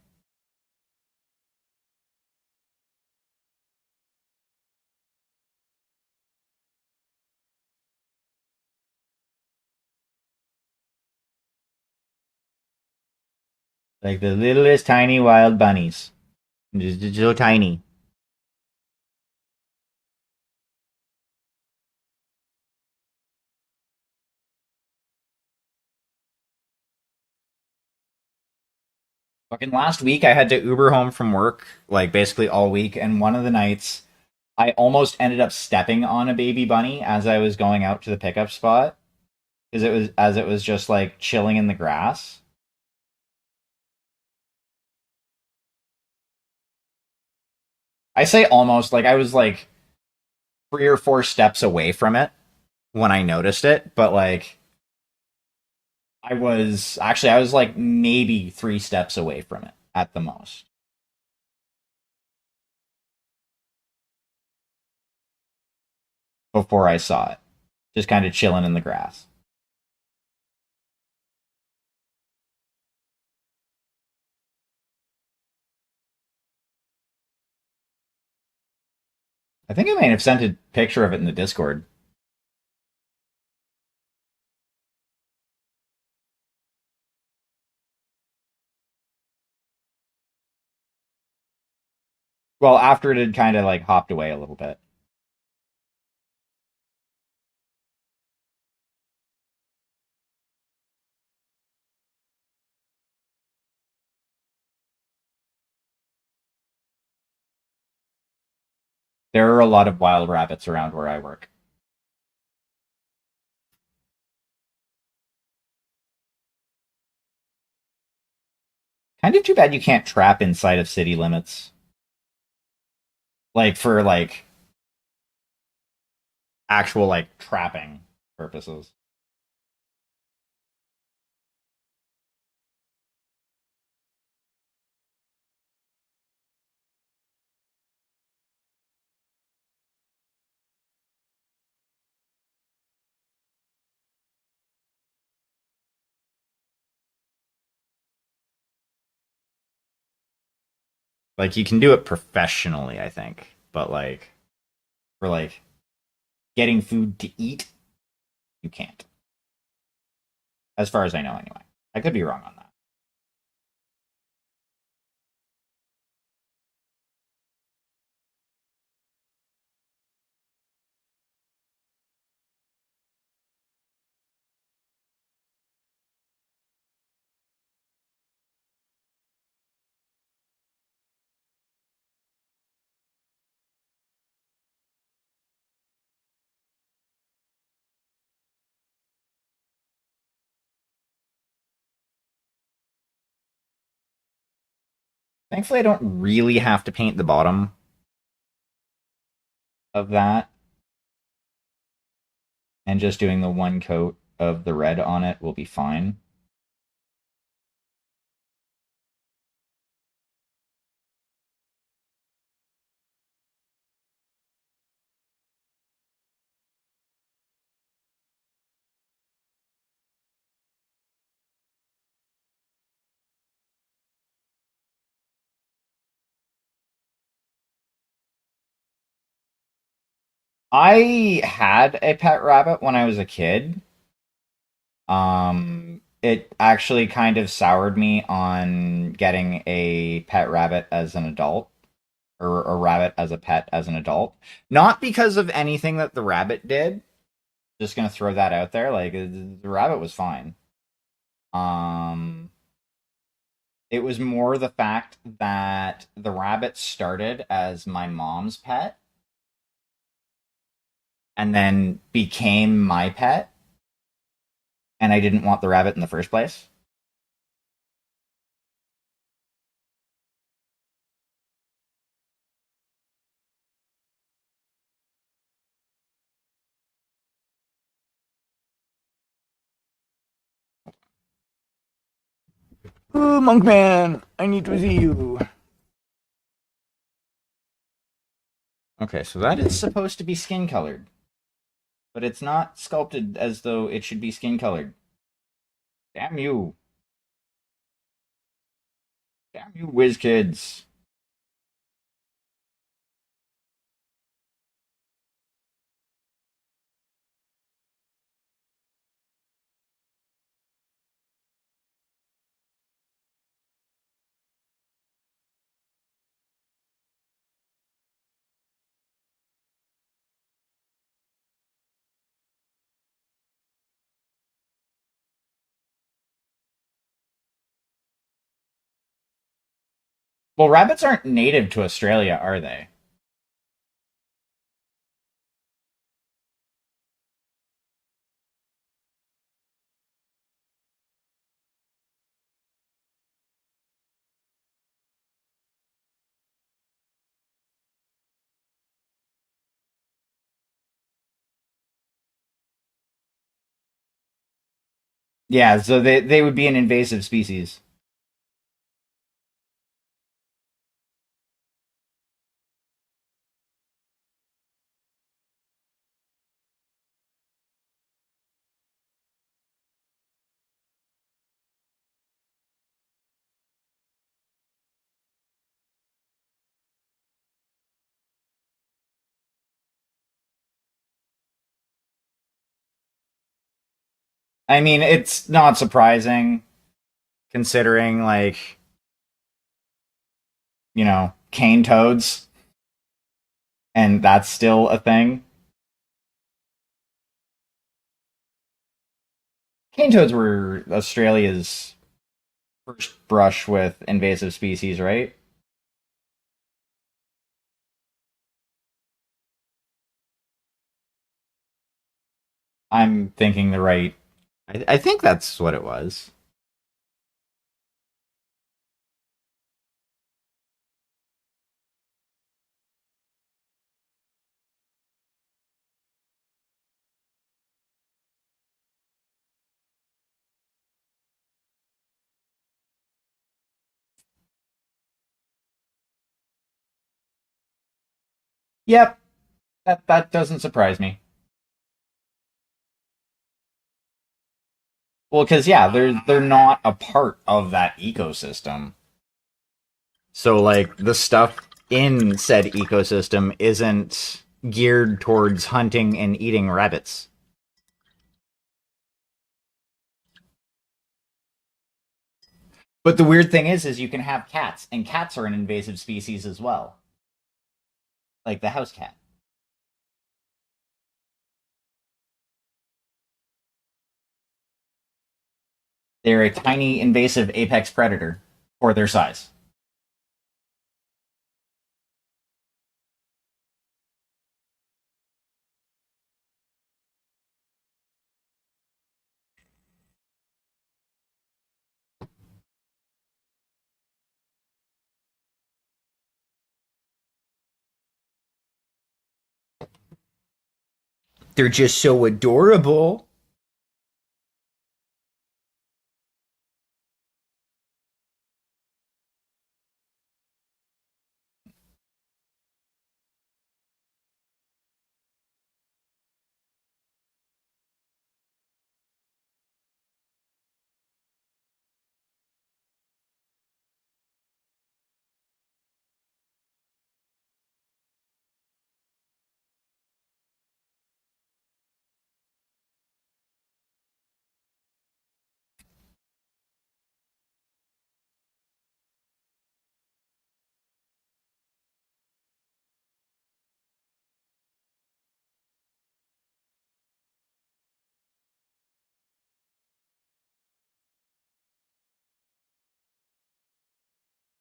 A: Like the littlest tiny wild bunnies. Just so tiny. Fucking last week, I had to Uber home from work, like basically all week, and one of the nights, I almost ended up stepping on a baby bunny as I was going out to the pickup spot because it was just like chilling in the grass. I say almost, like I was like 3 or 4 steps away from it when I noticed it, but like I was like maybe 3 steps away from it at the most before I saw it, just kind of chilling in the grass. I think I may have sent a picture of it in the Discord. Well, after it had kind of like hopped away a little bit. There are a lot of wild rabbits around where I work. Kind of too bad you can't trap inside of city limits. Like for like actual like trapping purposes. Like you can do it professionally, I think, but like for like getting food to eat, you can't. As far as I know, anyway. I could be wrong on that. Thankfully, I don't really have to paint the bottom of that, and just doing the one coat of the red on it will be fine. I had a pet rabbit when I was a kid. It actually kind of soured me on getting a pet rabbit as an adult, or a rabbit as a pet as an adult. Not because of anything that the rabbit did. Just gonna throw that out there. Like the rabbit was fine. Um, it was more the fact that the rabbit started as my mom's pet and then became my pet, and I didn't want the rabbit in the first place. Oh, Monkman, I need to see you. Okay, so that is supposed to be skin colored, but it's not sculpted as though it should be skin colored. Damn you. Damn you, whiz kids. Well, rabbits aren't native to Australia, are they? Yeah, so they would be an invasive species. I mean, it's not surprising considering like, cane toads and that's still a thing. Cane toads were Australia's first brush with invasive species, right? I'm thinking the right. I think that's what it was. Yep, that doesn't surprise me. Well, because yeah, they're not a part of that ecosystem. So like the stuff in said ecosystem isn't geared towards hunting and eating rabbits. But the weird thing is you can have cats, and cats are an invasive species as well, like the house cat. They're a tiny invasive apex predator for their size. They're just so adorable.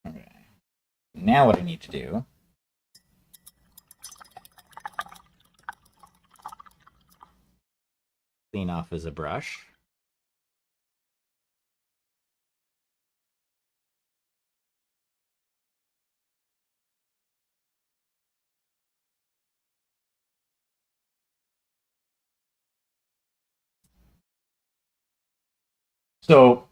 A: Okay. Now what I need to do? Clean off as a brush. So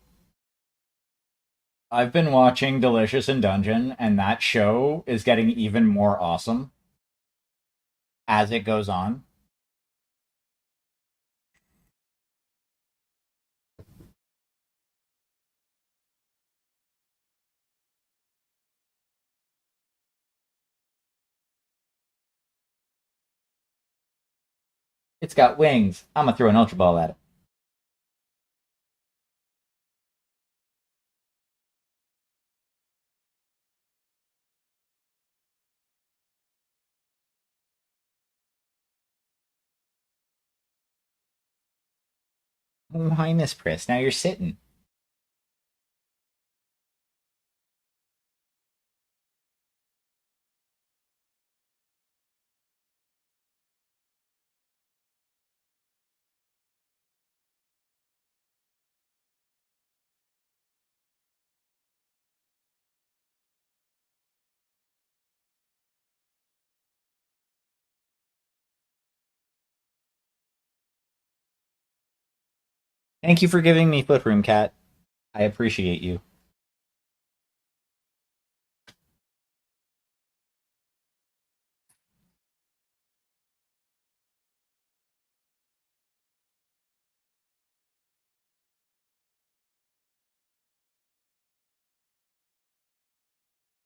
A: I've been watching Delicious in Dungeon, and that show is getting even more awesome as it goes on. It's got wings. I'm gonna throw an ultra ball at it. Oh, hi, Miss Priss. Now you're sitting. Thank you for giving me Footroom, Cat. I appreciate you.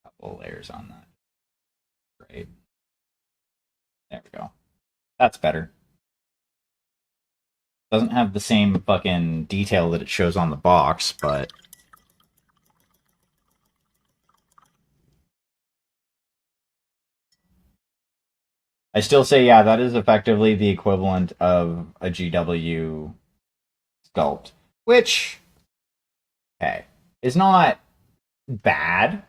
A: Couple layers on that. Great. There we go. That's better. Doesn't have the same fucking detail that it shows on the box, but I still say, yeah, that is effectively the equivalent of a GW sculpt, which, okay, is not bad,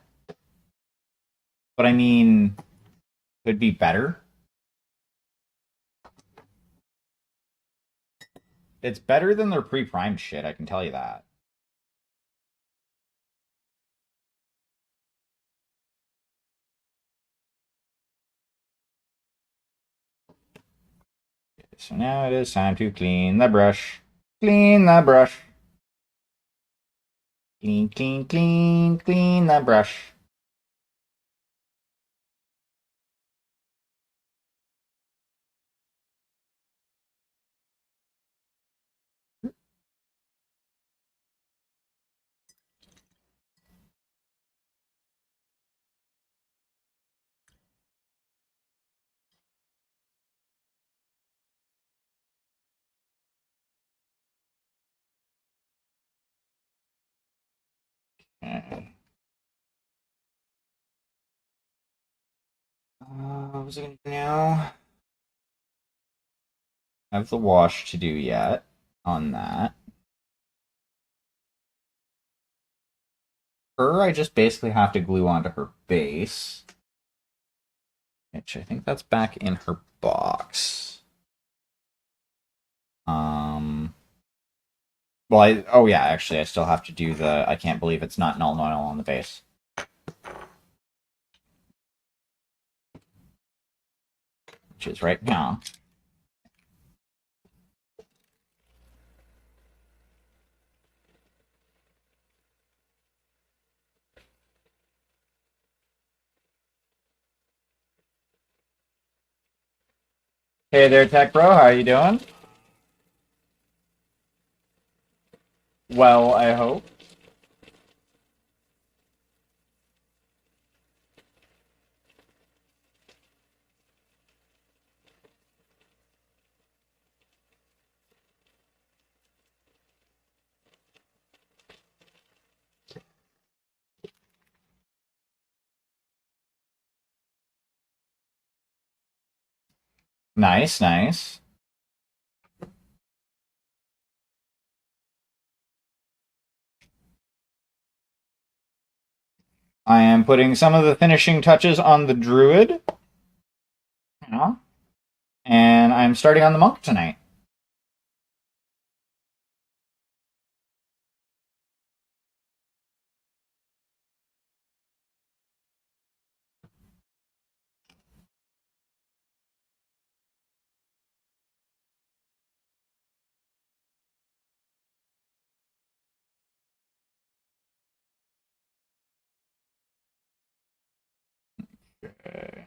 A: but I mean, could be better. It's better than their pre-primed shit, I can tell you that. So now it is time to clean the brush. Clean the brush. Clean, clean, clean, clean the brush. Okay. What was I going to do now? I have the wash to do yet on that. Her, I just basically have to glue onto her base. Which I think that's back in her box. Well, oh yeah, actually, I still have to do the. I can't believe it's not null oil on the base. Which is right now. Hey there, Tech Bro. How are you doing? Well, I hope. Nice, nice. I am putting some of the finishing touches on the Druid. And I'm starting on the Monk tonight. Okay.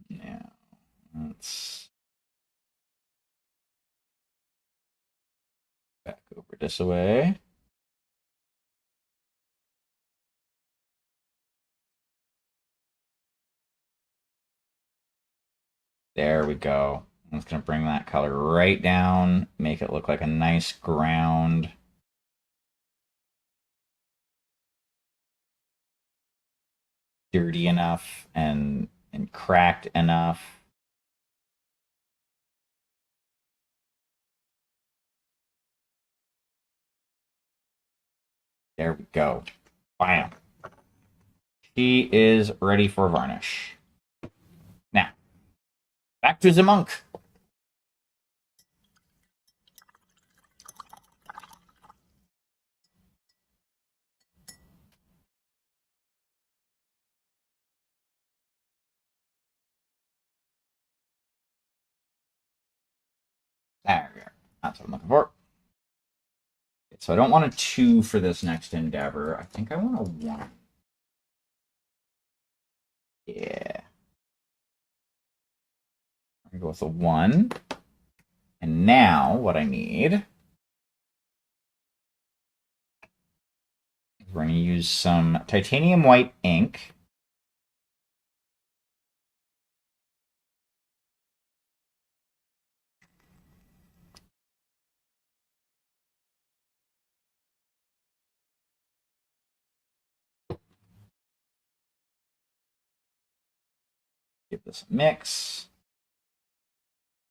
A: Yeah, let's back over this way. There we go. I'm just going to bring that color right down, make it look like a nice ground. Dirty enough and cracked enough. There we go. Bam. She is ready for varnish. Now, back to the monk. There we go. That's what I'm looking for. So I don't want a 2 for this next endeavor. I think I want a 1. Yeah. I'm going to go with a 1. And now what I need is we're going to use some titanium white ink. Give this a mix.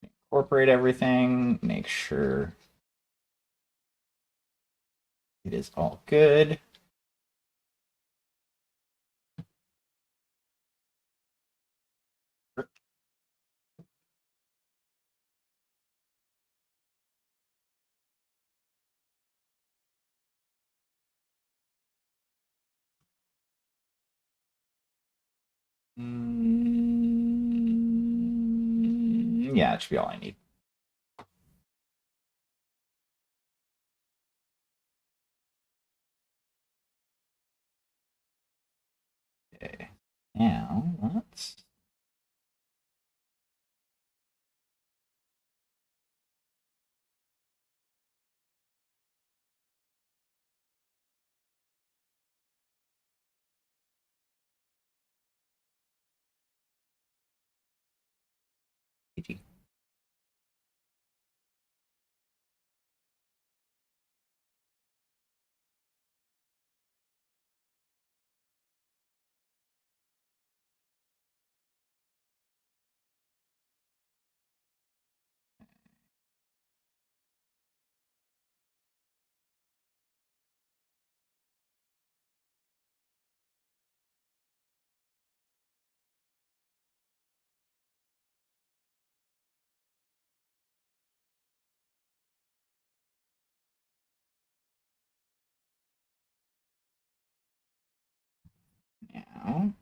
A: Incorporate everything. Make sure it is all good. Yeah, it should be all I need. Okay. Now let's now.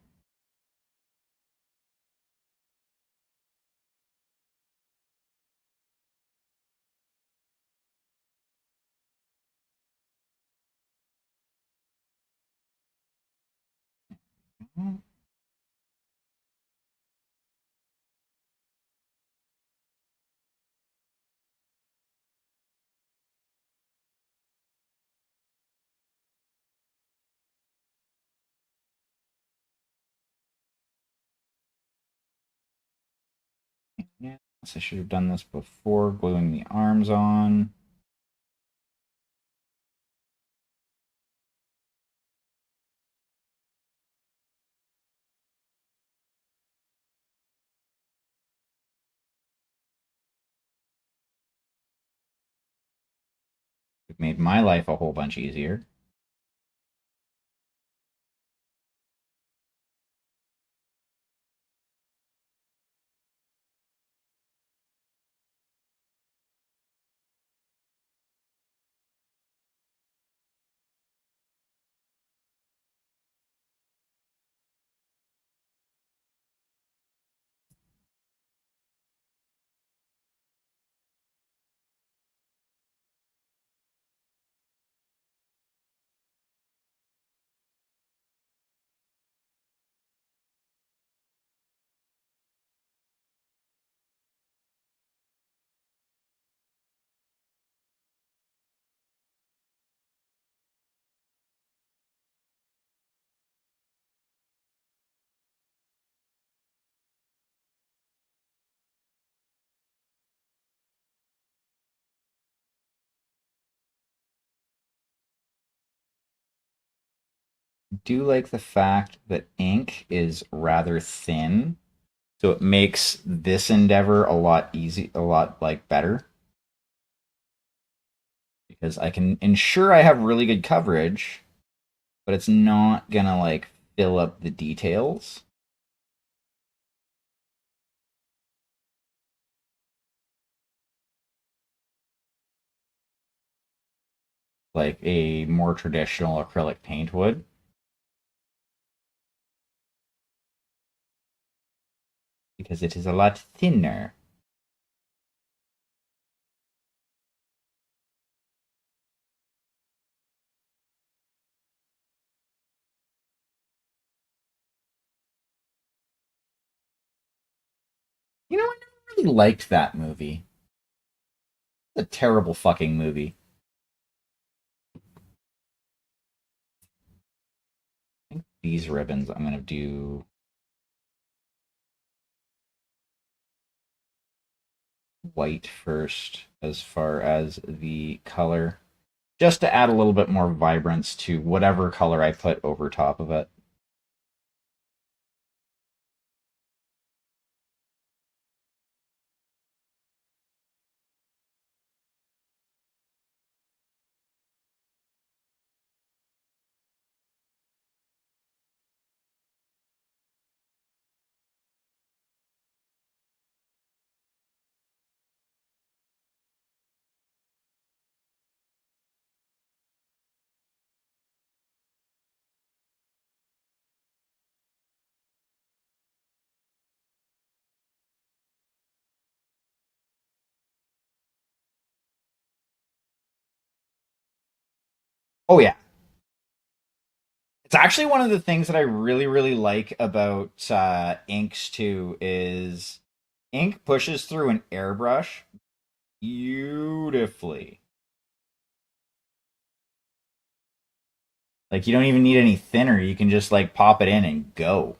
A: Yeah, so I should have done this before gluing the arms on. It made my life a whole bunch easier. I do like the fact that ink is rather thin, so it makes this endeavor a lot like better. Because I can ensure I have really good coverage, but it's not gonna like fill up the details. Like a more traditional acrylic paint would. Because it is a lot thinner. You know, I never really liked that movie. It's a terrible fucking movie. I think these ribbons I'm gonna do white first as far as the color, just to add a little bit more vibrance to whatever color I put over top of it. Oh yeah, it's actually one of the things that I really, really like about inks too is ink pushes through an airbrush beautifully. Like you don't even need any thinner. You can just like pop it in and go.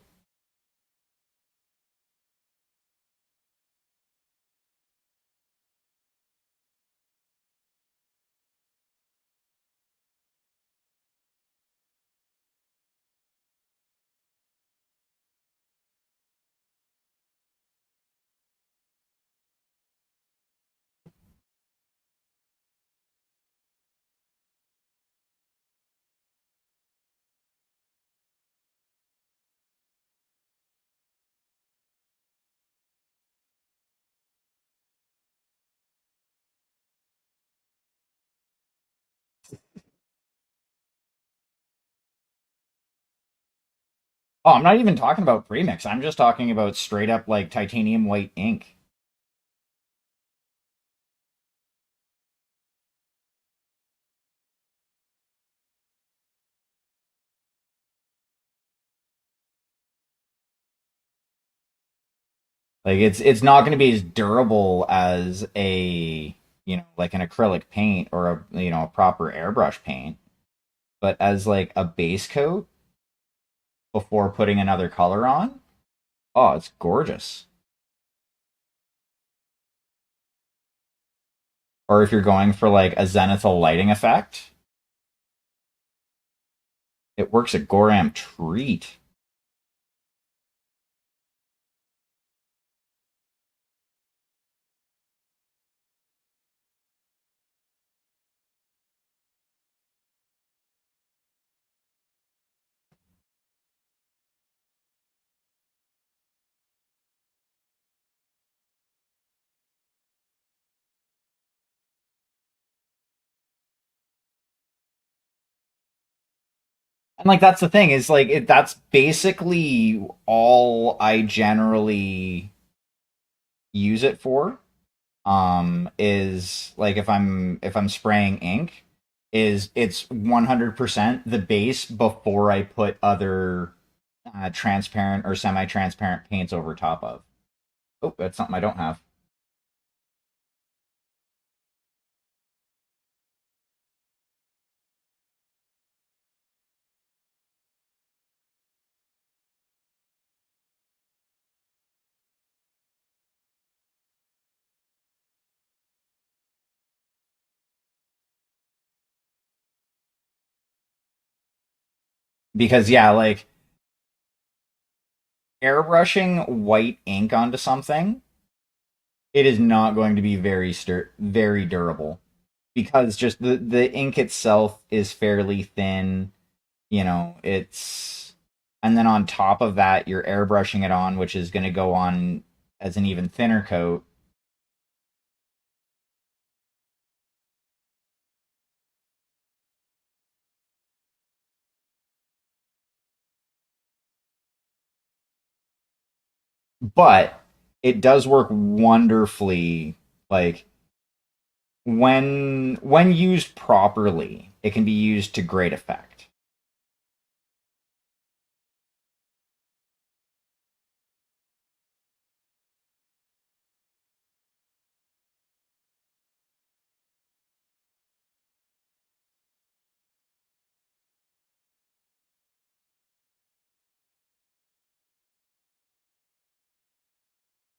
A: Oh, I'm not even talking about premix. I'm just talking about straight up like titanium white ink. Like it's not going to be as durable as a like an acrylic paint or a a proper airbrush paint, but as like a base coat before putting another color on, oh, it's gorgeous. Or if you're going for like a zenithal lighting effect, it works a Goram treat. And like that's the thing is like that's basically all I generally use it for. Is like if I'm spraying ink, is it's 100% the base before I put other transparent or semi-transparent paints over top of. Oh, that's something I don't have. Because yeah, like airbrushing white ink onto something, it is not going to be very durable because just the ink itself is fairly thin. It's and then on top of that, you're airbrushing it on, which is going to go on as an even thinner coat. But it does work wonderfully. Like when used properly, it can be used to great effect.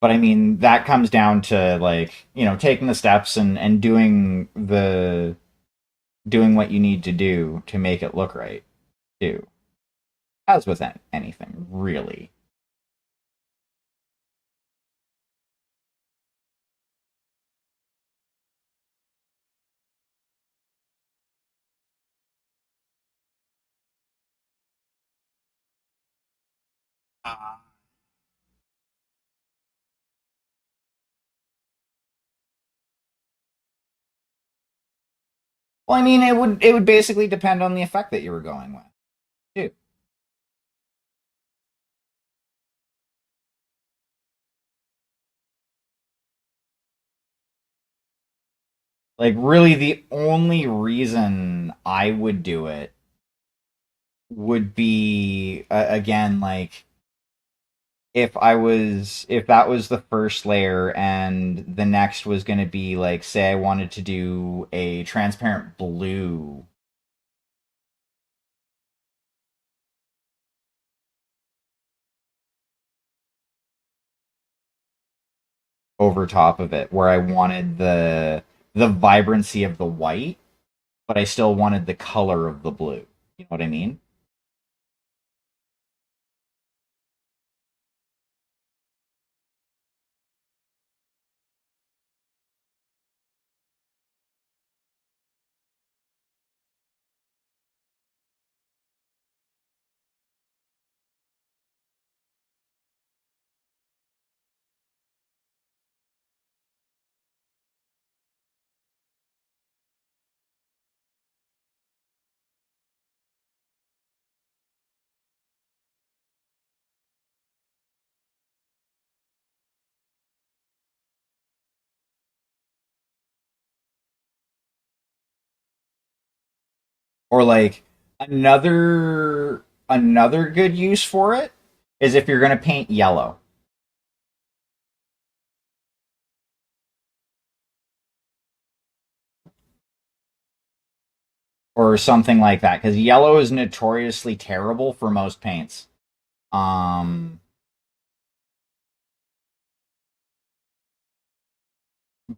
A: But I mean, that comes down to like, taking the steps and doing what you need to do to make it look right, too. As with anything, really. Well, I mean, it would basically depend on the effect that you were going with, too. Like, really, the only reason I would do it would be, again, like, if that was the first layer and the next was going to be, like, say I wanted to do a transparent blue over top of it, where I wanted the vibrancy of the white, but I still wanted the color of the blue. You know what I mean? Or like another good use for it is if you're going to paint yellow or something like that, because yellow is notoriously terrible for most paints. Um,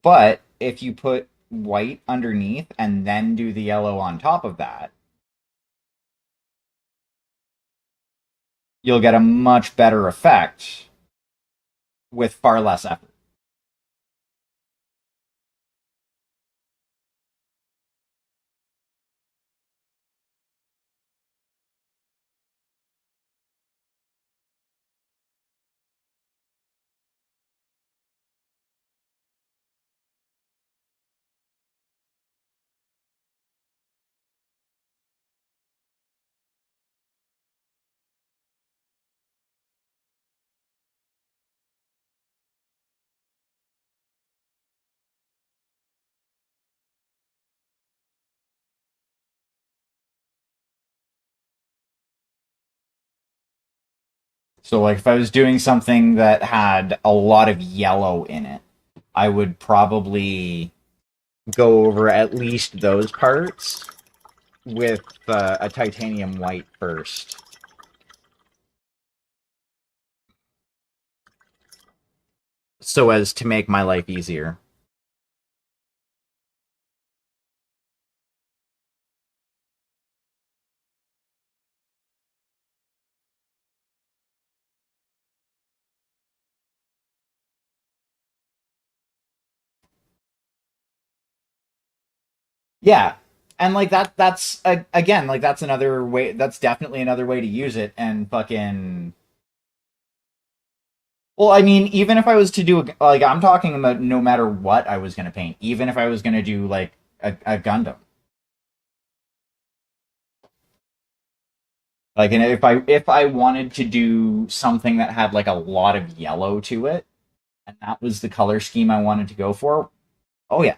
A: but if you put white underneath and then do the yellow on top of that, you'll get a much better effect with far less effort. So, like, if I was doing something that had a lot of yellow in it, I would probably go over at least those parts with a titanium white first. So as to make my life easier. Yeah. And like that's again, like that's another way, that's definitely another way to use it and fucking. Well, I mean, even if I was to do like, I'm talking about no matter what I was going to paint, even if I was going to do like a Gundam. Like, and if I wanted to do something that had like a lot of yellow to it, and that was the color scheme I wanted to go for, oh yeah,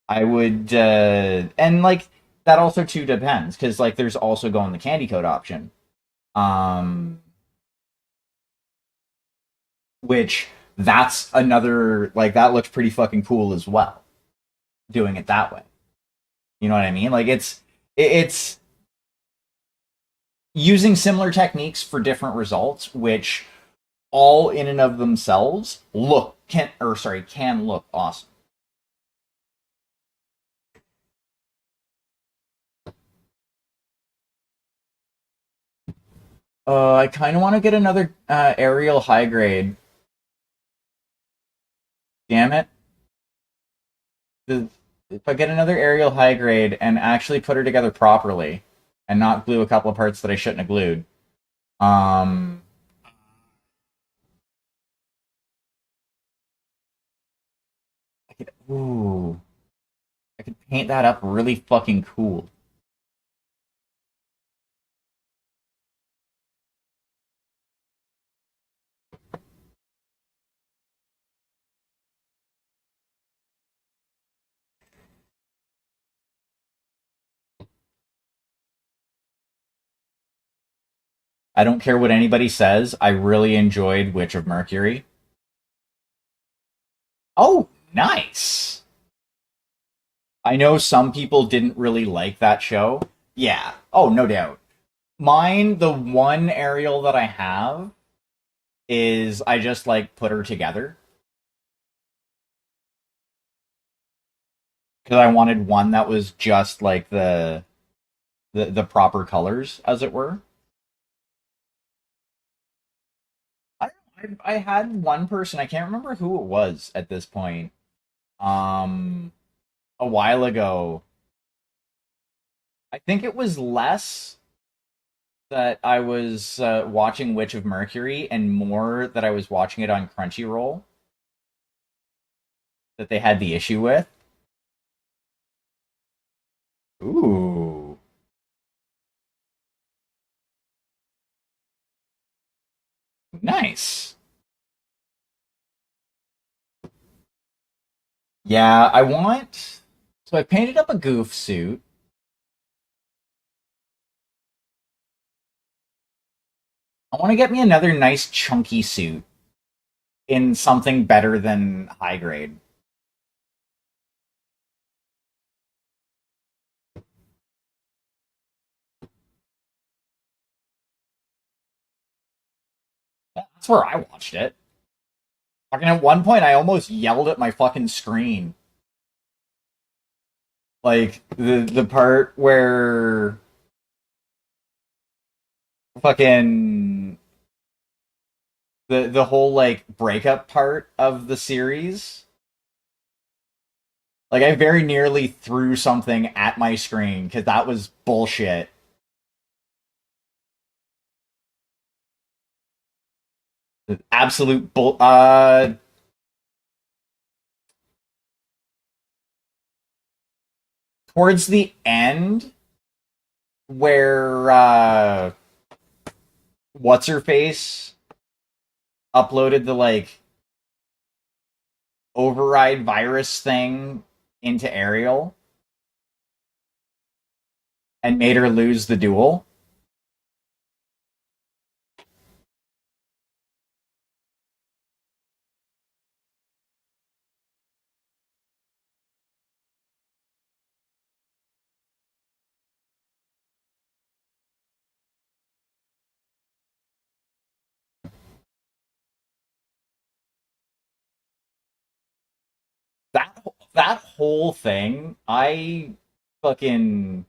A: I would. And like that also too depends because like there's also going the candy coat option, um, which that's another, like, that looks pretty fucking cool as well. Doing it that way, you know what I mean? Like it's using similar techniques for different results, which all in and of themselves can look awesome. I kind of want to get another aerial high grade. Damn it. The, if I get another aerial high grade and actually put her together properly and not glue a couple of parts that I shouldn't have glued. Um, ooh, I could paint that up really fucking cool. I don't care what anybody says. I really enjoyed Witch of Mercury. Oh, nice. I know some people didn't really like that show. Yeah. Oh, no doubt. Mine, the one aerial that I have is I just like put her together because I wanted one that was just like the proper colors, as it were. I had one person, I can't remember who it was at this point. Um, a while ago. I think it was less that I was watching Witch of Mercury and more that I was watching it on Crunchyroll that they had the issue with. Ooh, nice. Yeah, I want. So I painted up a goof suit. I want to get me another nice chunky suit in something better than high grade. That's where I watched it. Fucking at one point, I almost yelled at my fucking screen. Like the part where fucking the whole like breakup part of the series. Like I very nearly threw something at my screen because that was bullshit. Absolute bull. Towards the end, where what's her face uploaded the like override virus thing into Ariel and made her lose the duel. That whole thing, fucking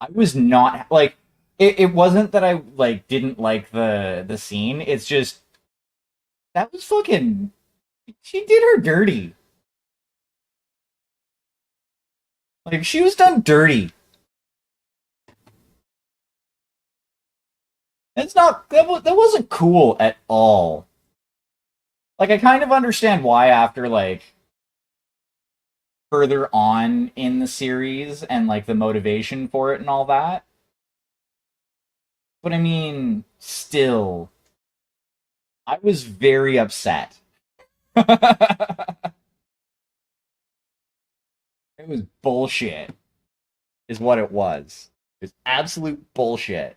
A: I was not like it wasn't that I like didn't like the scene. It's just that was fucking she did her dirty. Like she was done dirty. It's not that wasn't cool at all. Like I kind of understand why after like further on in the series and like the motivation for it and all that. But I mean, still, I was very upset. It was bullshit, is what it was. It was absolute bullshit.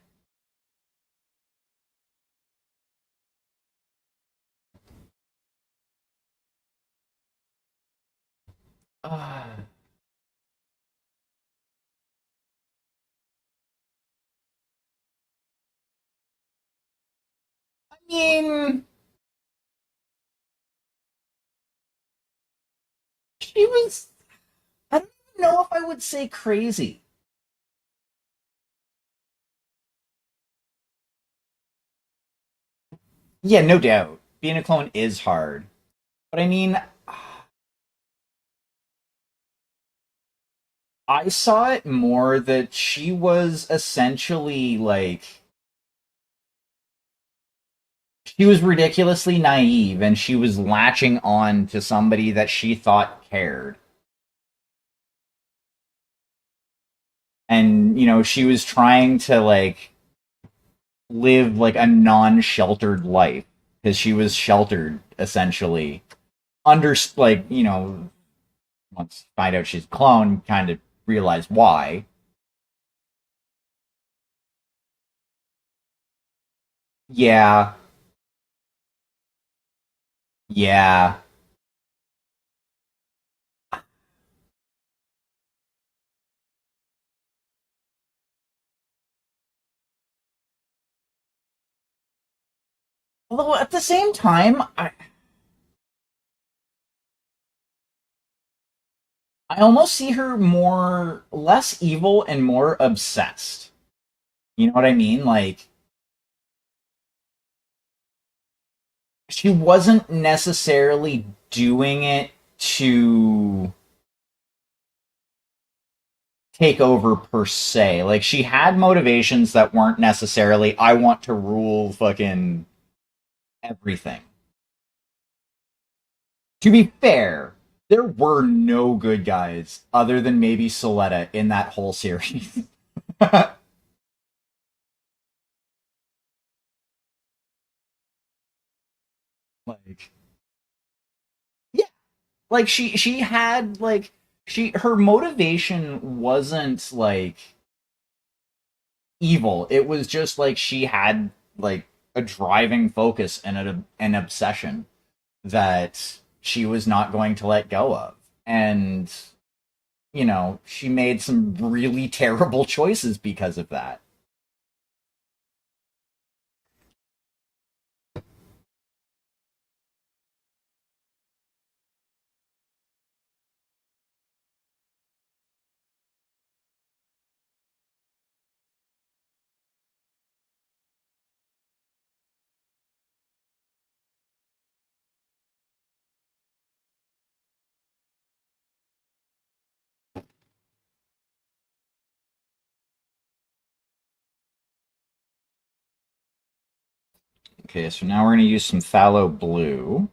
A: Ah. mean, she was. I don't even know if I would say crazy. Yeah, no doubt. Being a clone is hard. But I mean, I saw it more that she was essentially like. She was ridiculously naive and she was latching on to somebody that she thought cared. And, she was trying to like live like a non-sheltered life because she was sheltered essentially under like once you find out she's a clone kind of realize why. Yeah, yeah. Although at the same time I almost see her more less evil and more obsessed. You know what I mean? Like she wasn't necessarily doing it to take over per se. Like she had motivations that weren't necessarily I want to rule fucking everything. To be fair, there were no good guys other than maybe Soletta in that whole series. like yeah, like she had like she her motivation wasn't like evil. It was just like she had like a driving focus and an obsession that she was not going to let go of. And, she made some really terrible choices because of that. Okay, so now we're going to use some phthalo blue.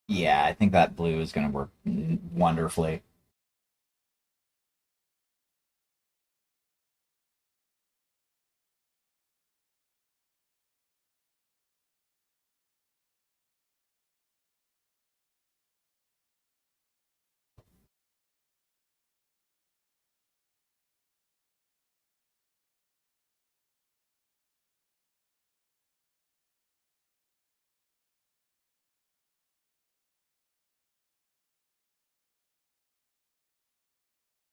A: Yeah, I think that blue is going to work wonderfully.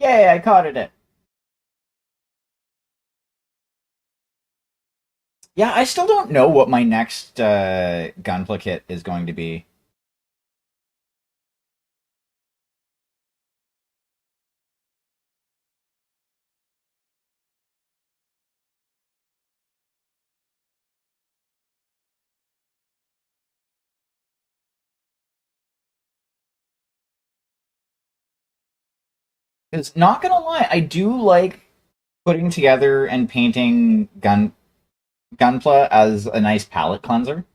A: Yay, I caught it. Yeah, I still don't know what my next gunpla kit is going to be. Because not gonna lie, I do like putting together and painting gunpla as a nice palette cleanser.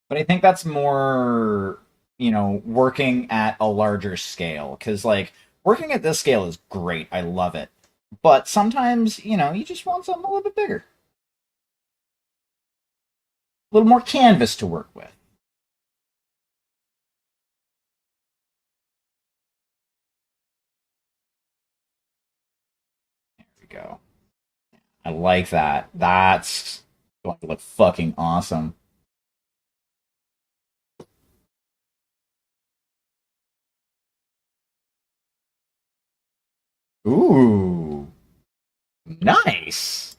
A: But I think that's more, working at a larger scale. Because, like, working at this scale is great. I love it. But sometimes, you just want something a little bit bigger, a little more canvas to work with. There we go. I like that. That's going to look fucking awesome. Ooh, nice.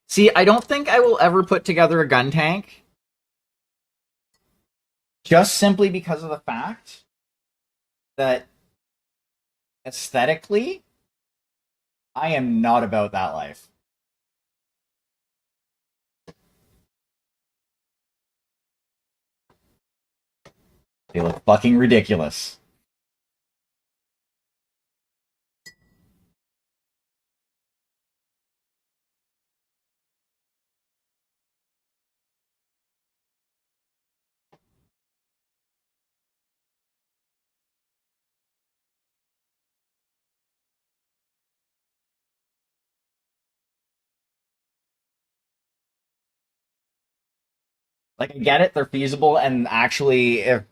A: See, I don't think I will ever put together a gun tank just simply because of the fact that aesthetically, I am not about that life. They look fucking ridiculous. Like, I get it, they're feasible, and actually, if.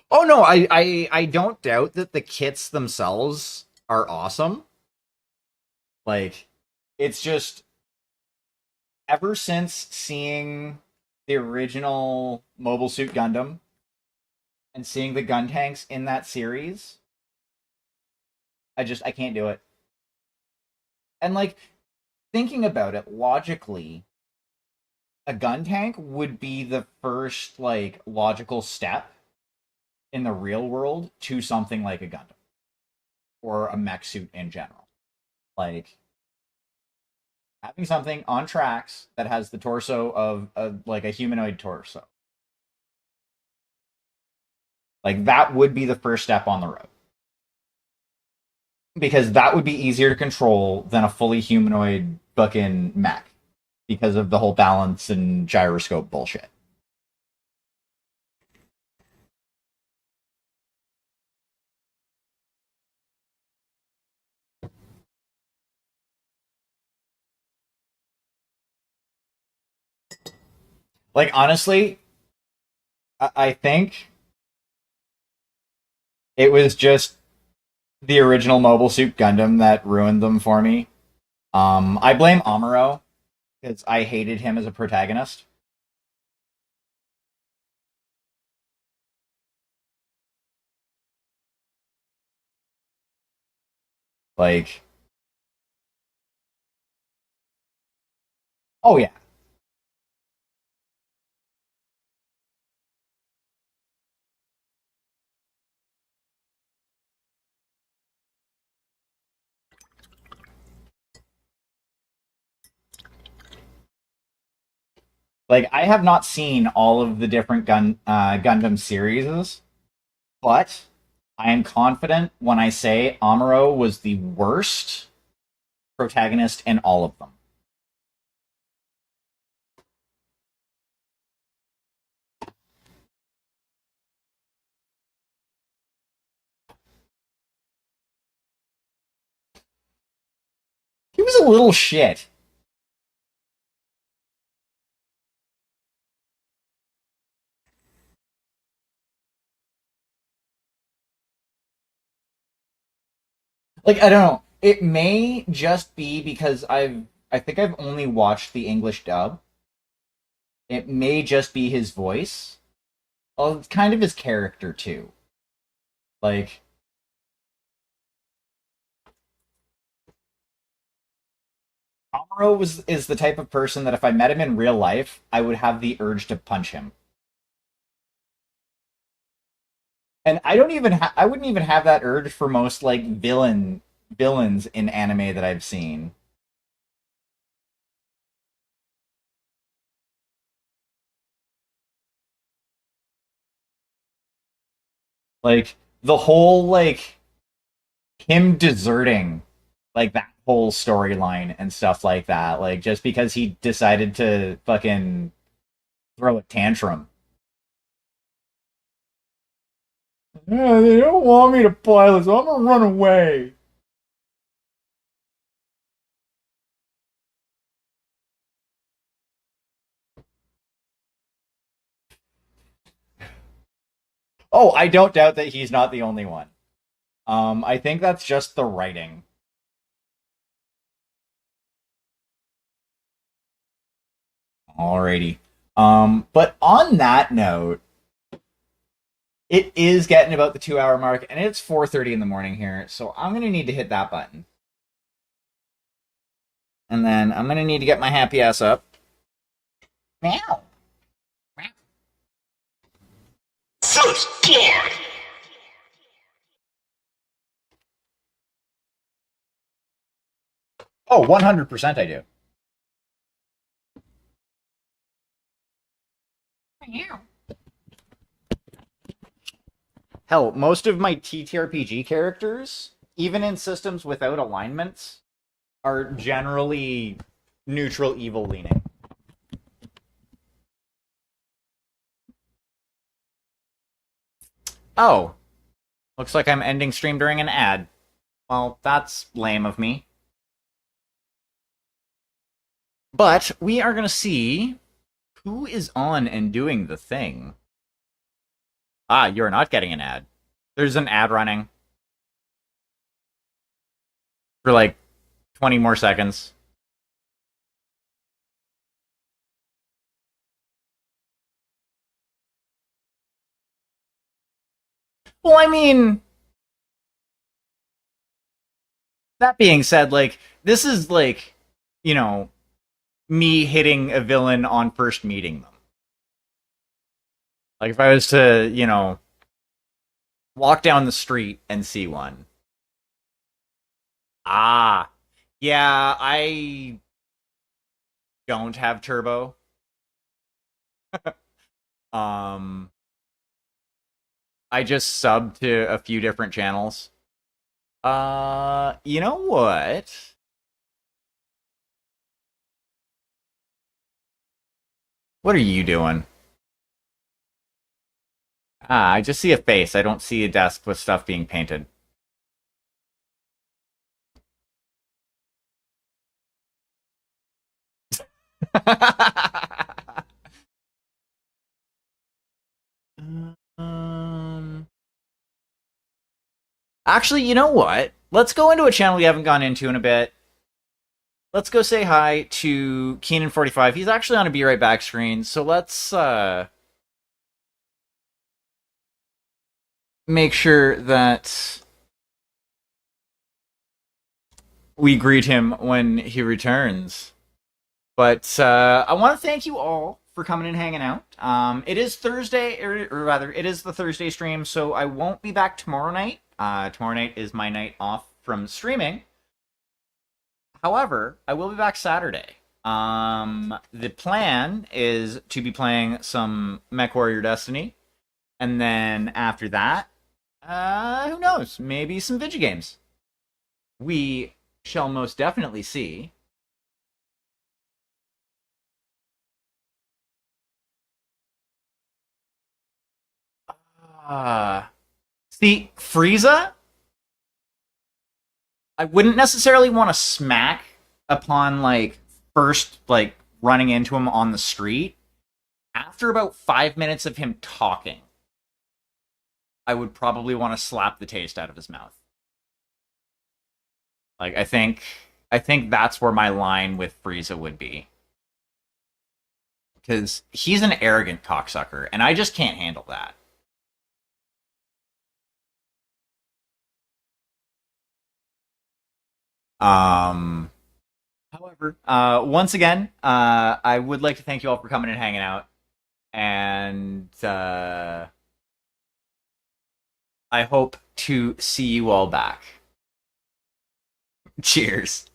A: Oh no, I don't doubt that the kits themselves are awesome. Like, it's just ever since seeing the original Mobile Suit Gundam and seeing the gun tanks in that series, I can't do it. And like thinking about it logically, a gun tank would be the first like logical step in the real world to something like a Gundam or a mech suit in general. Like having something on tracks that has the torso of like a humanoid torso. Like that would be the first step on the road. Because that would be easier to control than a fully humanoid fucking mech because of the whole balance and gyroscope bullshit. Like honestly, I think it was just the original Mobile Suit Gundam that ruined them for me. I blame Amuro because I hated him as a protagonist. Like, oh yeah, like I have not seen all of the different Gundam series, but I am confident when I say Amuro was the worst protagonist in all of them. a little shit. Like, I don't know. It may just be because I think I've only watched the English dub. It may just be his voice. Well, it's kind of his character too. Like, Amuro is the type of person that if I met him in real life, I would have the urge to punch him. And I wouldn't even have that urge for most like villains in anime that I've seen. Like the whole like him deserting like that whole storyline and stuff like that, like just because he decided to fucking throw a tantrum. Yeah, they don't want me to pilot, so I'm gonna run away. Oh, I don't doubt that he's not the only one. I think that's just the writing. Alrighty. But on that note, it is getting about the 2 hour mark, and it's 4:30 in the morning here, so I'm gonna need to hit that button. And then I'm gonna need to get my happy ass up. Meow. First blood. Oh, 100% I do. Meow. Hell, most of my TTRPG characters, even in systems without alignments, are generally neutral evil leaning. Oh, looks like I'm ending stream during an ad. Well, that's lame of me. But we are going to see who is on and doing the thing. Ah, you're not getting an ad. There's an ad running for like 20 more seconds. Well, I mean, that being said, like, this is like, you know, me hitting a villain on first meeting them. Like, if I was to, walk down the street and see one. Ah, yeah, I don't have turbo. um, I just sub to a few different channels. You know what? What are you doing? Ah, I just see a face. I don't see a desk with stuff being painted. um, Actually, you know what? Let's go into a channel we haven't gone into in a bit. Let's go say hi to Keenan45. He's actually on a Be Right Back screen, so let's make sure that we greet him when he returns. But I want to thank you all for coming and hanging out. It is Thursday, or rather, it is the Thursday stream, so I won't be back tomorrow night. Tomorrow night is my night off from streaming. However, I will be back Saturday. The plan is to be playing some MechWarrior Destiny, and then after that, who knows? Maybe some video games. We shall most definitely see. See, Frieza, I wouldn't necessarily want to smack upon like first like running into him on the street, after about 5 minutes of him talking, I would probably want to slap the taste out of his mouth. Like I think that's where my line with Frieza would be. Because he's an arrogant cocksucker, and I just can't handle that. Um However, once again, I would like to thank you all for coming and hanging out. And I hope to see you all back. Cheers.